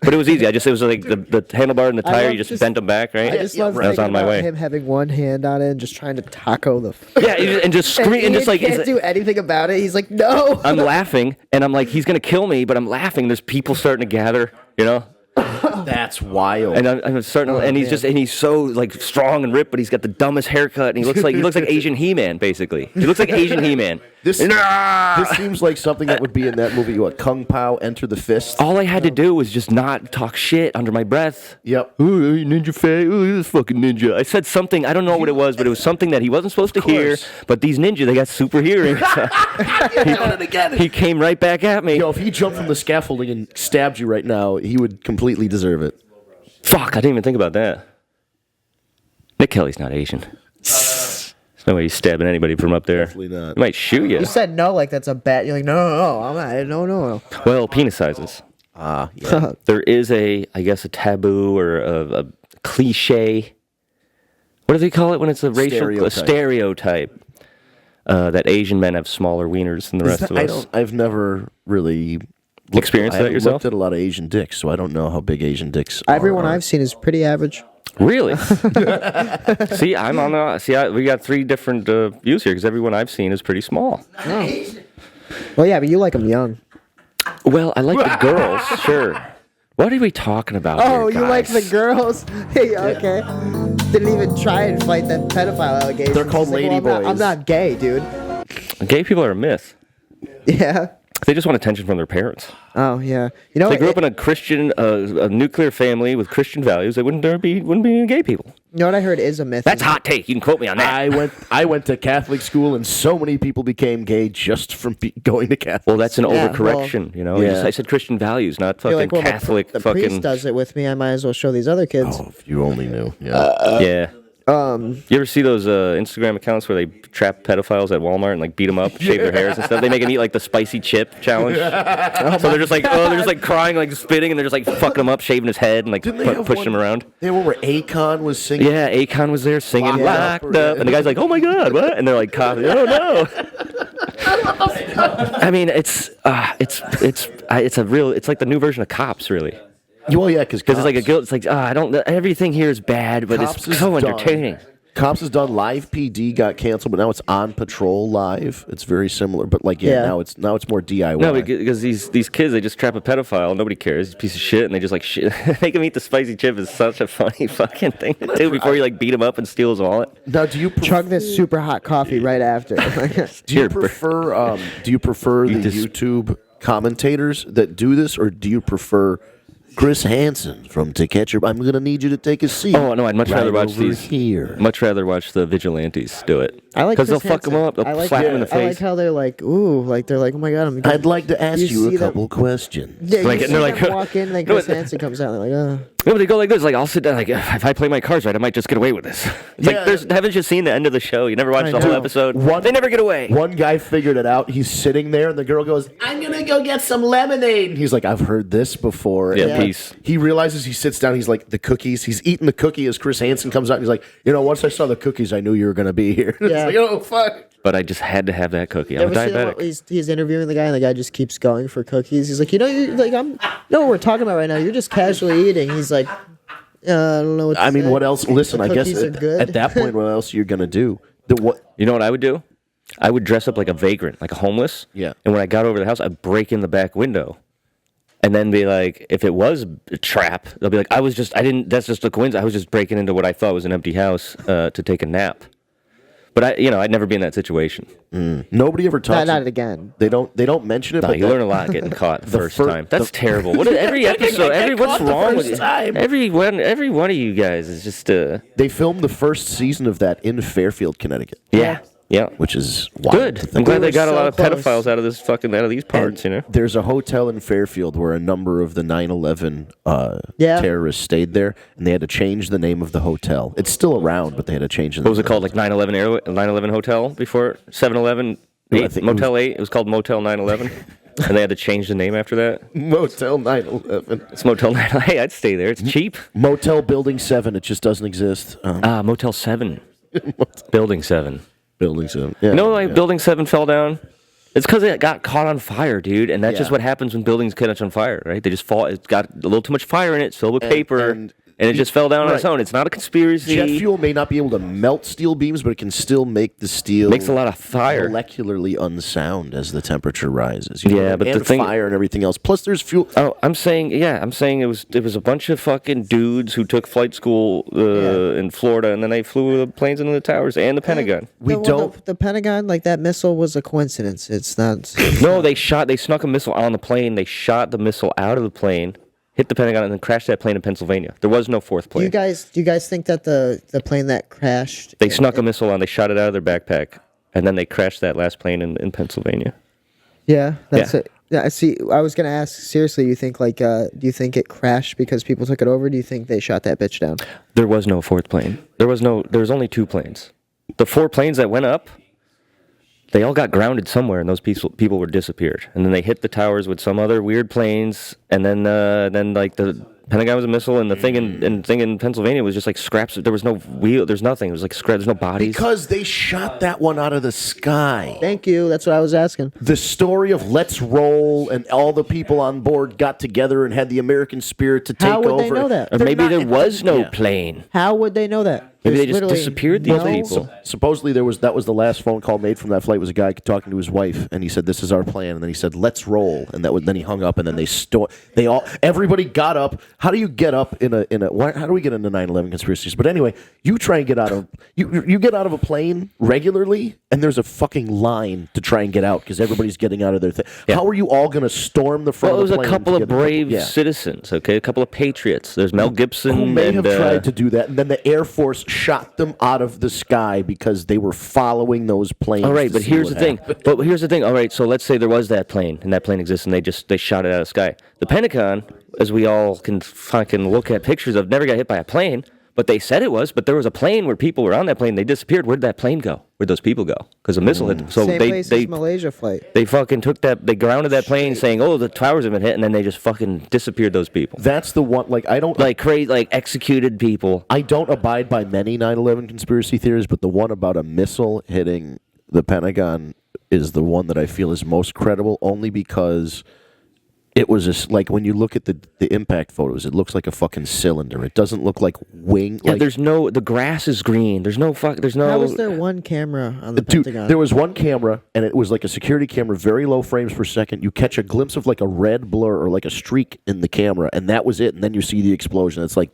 But it was easy. It was the handlebar and the tire. You just bent them back, right? I just love I was on my way. Him having one hand on it and just trying to taco the. Yeah, and just scream and just he can't do anything about it. He's like, no. I'm laughing, and I'm like, he's gonna kill me, but I'm laughing. There's people starting to gather, That's wild. And I'm starting, and he's so strong and ripped, but he's got the dumbest haircut, and he looks like Asian He-Man, basically. He looks like Asian He-Man. This seems like something that would be in that movie. What, Kung Pao, Enter the Fist? All I had to do was just not talk shit under my breath. Yep. Oh, ninja fag. Oh, this fucking ninja. I said something. I don't know what it was, but it was something that he wasn't supposed to hear. But these ninja, they got super hearing. He came right back at me. Yo, if he jumped from the scaffolding and stabbed you right now, he would completely deserve it. Fuck, I didn't even think about that. Nick Kelly's not Asian. There's no way he's stabbing anybody from up there. Definitely not. He might shoot you. You said no, that's a bet. You're like, no, I'm not. No. Well, penis sizes. Yeah. There is a taboo or a cliche. What do they call it when it's a racial stereotype? That Asian men have smaller wieners than the rest of us. I've never really experienced that yourself. I looked at a lot of Asian dicks, so I don't know how big Asian dicks are. Everyone I've seen is pretty average. Really? See, I'm on the. We got 3 different views here because everyone I've seen is pretty small. Oh. Well, yeah, but you like them young. Well, I like the girls, sure. What are we talking about? Oh, here, you like guys? the girls? Hey, okay. Didn't even try and fight that pedophile allegation. They're called lady boys. I'm not gay, dude. Gay people are a myth. Yeah. They just want attention from their parents. Oh yeah, if they grew up in a Christian, a nuclear family with Christian values, they wouldn't be any gay people. You know what I heard is a myth. That's hot take. You can quote me on that. I went to Catholic school, and so many people became gay just from going to Catholic. Well, that's an overcorrection. I said Christian values, not fucking Catholic. The priest does it with me. I might as well show these other kids. Oh, if you only knew. Yeah. Yeah. You ever see those Instagram accounts where they trap pedophiles at Walmart and beat them up, shave their hairs and stuff? They make them eat the spicy chip challenge. So they're just crying, spitting, and they're just fucking him up, shaving his head and pushing him around. They had one where Akon was singing. Yeah, Akon was there singing "Locked Up," and the guy's like, "Oh my God, what?" And they're like, "Coughing, oh no." I mean, it's like the new version of Cops, really. Well, yeah, because it's like a guilt. It's like I don't. Everything here is bad, but it's so entertaining. Cops has done Live PD got canceled, but now it's On Patrol Live. It's very similar, but now it's more DIY. No, because these kids, they just trap a pedophile. Nobody cares. He's a piece of shit, and they just shit. Make him eat the spicy chip is such a funny fucking thing to do before you beat him up and steal his wallet. Now, do you chug this super hot coffee right after? Do you prefer the YouTube commentators that do this, or do you prefer Chris Hansen from To Catch Your... I'm going to need you to take a seat. Oh, no, I'd much rather watch these. Here. Much rather watch the vigilantes do it. I like because they'll Chris fuck them Hansen. up. They'll I like, slap them in the face. I like how they're like, ooh, like they're like, oh my god, I'm. I'd like to ask you see a couple questions. Yeah, Like, you and see they're them like, walk in, and then No, Chris Hansen comes out, and they're like, No, but they go like this. Like, I'll sit down. Like, if I play my cards right, I might just get away with this. It's Yeah. like, haven't you seen the end of the show? You never watched I the whole know. episode. They never get away. One guy figured it out. He's sitting there, and the girl goes, "I'm gonna go get some lemonade." And he's like, "I've heard this before." Yeah, And peace. He realizes he sits down. He's like, the cookies. He's eating the cookie as Chris Hansen comes out. And he's like, once I saw the cookies, I knew you were gonna be here. Yeah. It's like, oh fuck. But I just had to have that cookie. You I'm a ever see that diabetic. one- he's interviewing the guy, and the guy just keeps going for cookies. He's like, you like I'm. No, what we're talking about right now. You're just casually eating. He's like, I don't know what. To I mean, say. what else? Listen, The I guess cookies are good. at that point, what else are you gonna do? You know what I would do? I would dress up like a vagrant, like a homeless. Yeah. And when I got over to the house, I'd break in the back window. And then be like, if it was a trap, they'll be like, that's just a coincidence. I was just breaking into what I thought was an empty house to take a nap. But I'd never be in that situation. Nobody ever talks. Not again. They don't mention it. No, but you learn a lot getting caught the first fir- time. That's terrible. What is every episode? What's wrong with you? time. Every one of you guys is just They filmed the first season of that in Fairfield, Connecticut. yeah. Which is wild. Good. I'm glad We they were got a so lot of close. pedophiles out of these parts. There's a hotel in Fairfield where a number of the 9/11 terrorists stayed there, and they had to change the name of the hotel. It's still around, but they had to change the name. What was it called? Like 9/11 Hotel before 7-Eleven No, I think it Motel 8. It was called Motel 9/11, and they had to change the name after that. Motel 9/11. It's Motel 9. Hey, I'd stay there. It's cheap. Motel Building 7. It just doesn't exist. Motel 7. Building 7. Building 7. Yeah, You know why Building 7 fell down? It's because it got caught on fire, dude. And that's just Yeah. what happens when buildings catch on fire, right? They just fall. It's got a little too much fire in it. It's filled with paper. and And it just fell down on its Right. own. It's not a conspiracy. Jet fuel may not be able to melt steel beams, but it can still make the steel Makes a lot of fire. molecularly unsound as the temperature rises. Yeah, but and the thing- fire and everything else. Plus, there's fuel. Oh, I'm saying it was a bunch of fucking dudes who took flight school in Florida, and then they flew the planes into the towers and the Pentagon. The Pentagon, like that missile was a coincidence. It's not. No, they snuck a missile on the plane. They shot the missile out of the plane, hit the Pentagon, and then crashed that plane in Pennsylvania. There was no fourth Do plane. you guys think that the plane that crashed? They snuck a missile on. They shot it out of their backpack, and then they crashed that last plane in Pennsylvania. Yeah, that's Yeah. it. Yeah, I see. I was gonna ask seriously. You think do you think it crashed because people took it over? Do you think they shot that bitch down? There was no fourth plane. There was only two planes. The four planes that went up, they all got grounded somewhere, and those people were disappeared. And then they hit the towers with some other weird planes, and then like the Pentagon was a missile, and the thing in Pennsylvania was just like scraps. There was no wheel. There's nothing. It was like scraps. There's no bodies. Because they shot that one out of the sky. Thank you. That's what I was asking. The story of Let's Roll and all the people on board got together and had the American spirit to take How would over. they know that? Or They're maybe not- there was no Yeah. plane. How would they know that? Maybe There's they just literally disappeared these no- people. Supposedly that was the last phone call made from that flight. Was a guy talking to his wife, and he said, "This is our plan." And then he said, "Let's roll." And then he hung up, and then everybody got up. How do you get up in a? How do we get into 9/11 conspiracies? But anyway, you try and get out of you get out of a plane regularly, and there's a fucking line to try and get out because everybody's getting out of their thing. Yeah. How are you all going to storm the front? Well, it of was the a plane couple to of get in? brave Yeah. citizens, okay? A couple of patriots. There's Mel Gibson. Who may have and, tried to do that, and then the Air Force shot them out of the sky because they were following those planes. All right, to but see here's what the thing. happened. But here's the thing. All right, so let's say there was that plane, and that plane exists, and they shot it out of the sky. The Pentagon, as we all can fucking look at pictures of, never got hit by a plane, but they said it was. But there was a plane where people were on that plane. They disappeared. Where did that plane go? Where'd those people go? Because a missile hit them. So Same they place as Malaysia flight. they fucking took that. They grounded that plane, saying, "Oh, the towers have been hit," and then they just fucking disappeared those people. That's the one. Like I don't Like crazy, like executed people. I don't abide by many 9/11 conspiracy theories, but the one about a missile hitting the Pentagon is the one that I feel is most credible, only because it was just like when you look at the impact photos, it looks like a fucking cylinder. It doesn't look like wing. Yeah, like, the grass is green. There's no. How was there one camera on the Dude, Pentagon? there was one camera, and it was like a security camera, very low frames per second. You catch a glimpse of like a red blur or like a streak in the camera, and that was it. And then you see the explosion. It's like,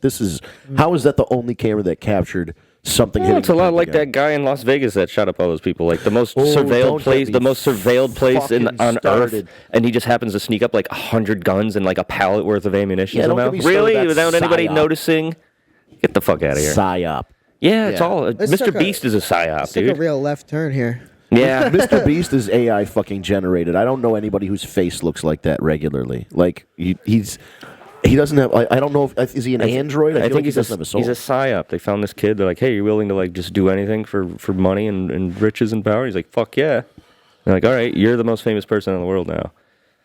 how is that the only camera that captured something hitting It's a the lot like Pentagon? that guy in Las Vegas that shot up all those people. Like the most don't surveilled get place, me the most surveilled place fucking on started. Earth, and he just happens to sneak up like 100 guns and like a pallet worth of ammunition Yeah, don't somehow. get me started, Really, that's without anybody psyop. noticing? Get the fuck out of here. PSYOP. Yeah, it's Yeah. all. This Mr. took a- Beast is a psyop, It's like dude. a real left turn here. Yeah. Mr. Beast is AI fucking generated. I don't know anybody whose face looks like that regularly. Like he doesn't have. I don't know if is he an android. I feel think like he he's doesn't have a soul. he's a psyop. They found this kid. They're like, "Hey, you're willing to like just do anything for money and riches and power?" He's like, "Fuck yeah!" They're like, "All right, you're the most famous person in the world now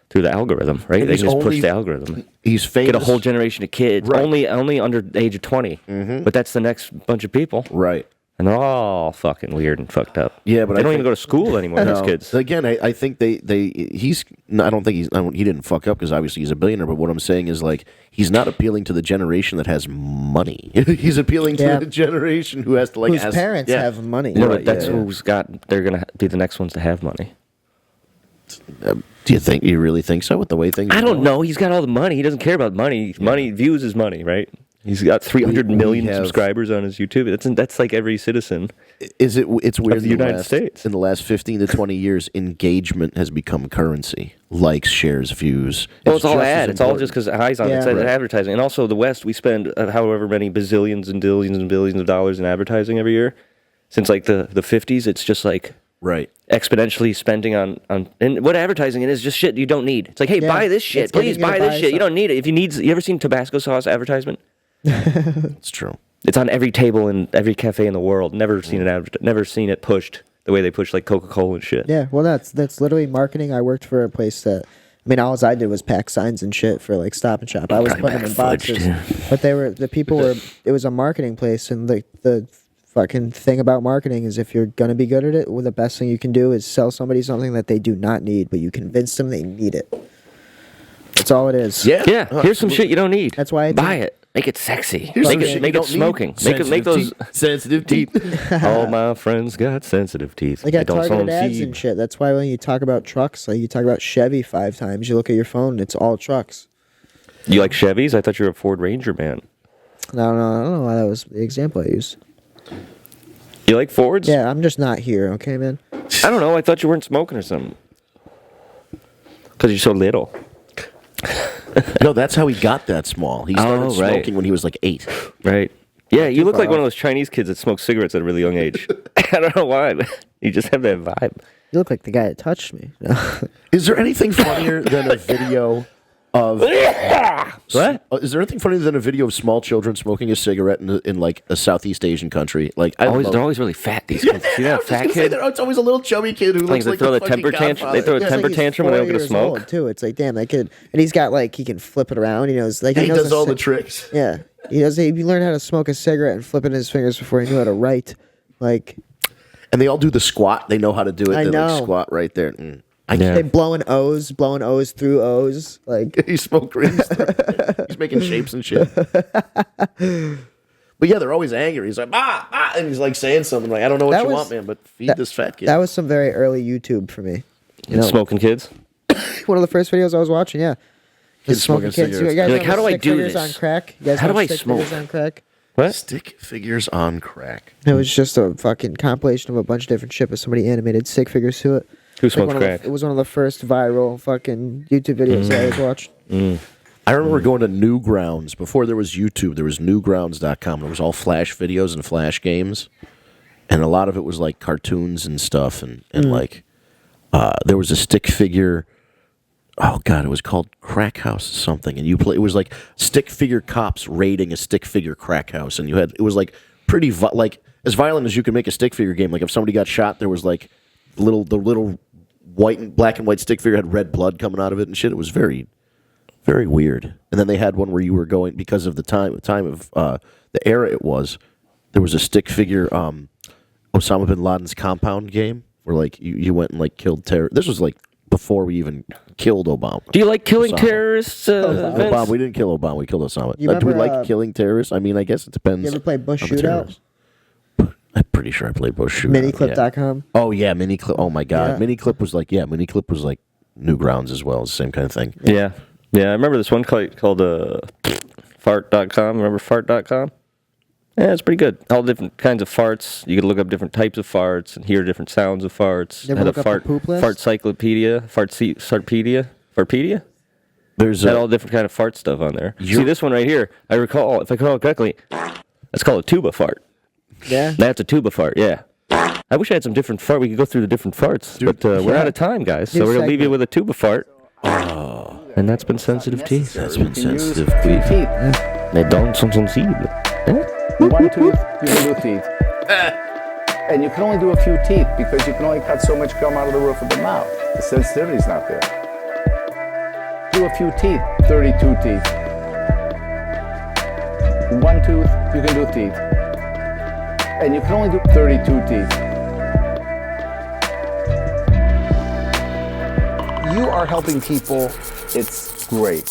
through the algorithm, right? And They he's can just push only- the algorithm, He's famous. get a whole generation of kids, Right. only under the age of 20. But that's the next bunch of people, Right. and they're all fucking weird and fucked up. Yeah, but they I don't even think- go to school anymore. Those No. kids. Again, I think he's. I don't think he didn't fuck up because obviously he's a billionaire. But what I'm saying is like he's not appealing to the generation that has money. He's appealing to Yeah. the generation who has to like Whose ask, parents yeah. have money. No, Right, but that's yeah. who's got. They're gonna be the next ones to have money. Do you really think so with the way things? I are don't going? know. He's got all the money. He doesn't care about money. Money views is money, right? He's got 300 We million have- subscribers on his YouTube. That's like every citizen. Is it? It's weird. the in United last, States. In the last 15 to 20 years, engagement has become currency. Likes, shares, views. Well, it's all just as ad. It's all important. just because eyes on it. Yeah. It's Right. advertising. And also, the West, we spend however many bazillions and billions and billions of dollars in advertising every year. Since like the 50s, it's just like Right. exponentially spending on and what advertising it is just shit you don't need. It's like, hey, Yeah. buy this shit. It's getting Please you to buy buy this shit. You don't need it. If you ever seen Tabasco sauce advertisement? It's true. It's on every table in every cafe in the world. Never seen it never seen it pushed the way they push like Coca-Cola and shit. Yeah, well, that's literally marketing. I worked for a place that, I mean, all I did was pack signs and shit for like Stop and Shop. I was Probably putting them in pack fudge, boxes, but the people were. It was a marketing place, and the fucking thing about marketing is if you're gonna be good at it, well, the best thing you can do is sell somebody something that they do not need, but you convince them they need it. That's all it is. Yeah. Yeah, here's some shit you don't need. That's why I buy think- it. Make it sexy. Here's some make shit it, make you it don't need. smoking. Make those sensitive teeth. all my friends got sensitive teeth. They got don't targeted sow ads seed. and shit. That's why when you talk about trucks, like you talk about Chevy 5 times, you look at your phone, it's all trucks. You like Chevys? I thought you were a Ford Ranger man. No, I don't know why that was the example I used. You like Fords? Yeah, I'm just not here, okay, man? I don't know. I thought you weren't smoking or something. Because you're so little. No, that's how he got that small. He started Oh, right. smoking when he was like 8. Right. Yeah, you look far like one of off. those Chinese kids that smoke cigarettes at a really young age. I don't know why, but you just have that vibe. You look like the guy that touched me. Is there anything funnier than a video of What? Is there anything funnier than a video of small children smoking a cigarette in like a Southeast Asian country? Like I Always, love- they're always really fat. These kids. See that fat kid? It's always a little chubby kid who Like looks they like throw the the temper fucking tantrum. They Godfather. throw a It's temper he's tantrum when they 4 don't get to years smoke. old, too. It's like, damn, that kid. And he's got like, he can flip it around. He knows, like, He knows does a all the cig- tricks. Yeah. He learned how to smoke a cigarette and flip it in his fingers before he knew how to write. Like, And they all do the squat. They know how to do it. I They know. like squat right there. Yeah. they blowing O's through O's. Like, He smoked rings. He's making shapes and shit. But yeah, they're always angry. He's like, and he's like saying something like, I don't know what That you was- want, man, but feed that- this fat kid. that was some very early YouTube for me. You know, Smoking kids. one of the first videos I was watching, yeah. The Kids smoking cigarettes. You guys You're like, know how the do I stick do figures this? on crack? You guys How know do I stick smoke? figures on crack? What? Stick figures on crack. It was just a fucking compilation of a bunch of different shit, but somebody animated stick figures to it. Who Like smokes one of the- crack? It was one of the first viral fucking YouTube videos I always watched. I remember going to Newgrounds before there was YouTube. There was Newgrounds.com. It was all Flash videos and Flash games, and a lot of it was like cartoons and stuff. And like there was a stick figure. Oh god, it was called Crack House something. And you play. It was like stick figure cops raiding a stick figure crack house, and you had it was like pretty like as violent as you could make a stick figure game. Like if somebody got shot, there was like the little white and black and white stick figure had red blood coming out of it and shit. It was very weird. And then they had one where you were going because of the time of the era it was. There was a stick figure Osama bin Laden's compound game where like you went and like killed terror. This was like before we even killed Obama. Do you like killing Osama. terrorists? Vince? Obama, we didn't kill Obama. We killed Osama. You Do we remember, like killing terrorists? I mean, I guess it depends. You ever play Bush on the Shootout? terrorists. I'm pretty sure I played Bush Shootout. Miniclip.com. Yeah. Oh yeah, Miniclip. Oh my god, Yeah. Miniclip was like Newgrounds as well. It's the same kind of thing. Yeah. Yeah, I remember this one called fart.com. Remember fart.com? Yeah, it's pretty good. All different kinds of farts. You could look up different types of farts and hear different sounds of farts. You ever Had look a up the fart poop list? fart cyclopedia, fartpedia. There's Had all different kind of fart stuff on there. You're- See this one right here. I recall, if I recall correctly, let's call it tuba fart. Yeah. That's a tuba fart, yeah. I wish I had some different fart. We could go through the different farts, but we're out of time, guys. So New we're going to leave you segment. with a tuba fart. And that's been Sensitive Teeth. That's been You can use sensitive. two teeth. Les dents sont sensibles. Eh? One tooth, you can do teeth. And you can only do a few teeth because you can only cut so much gum out of the roof of the mouth. The sensitivity's not there. Do a few teeth, 32 teeth. One tooth, you can do teeth. And you can only do 32 teeth. You are helping people. It's great.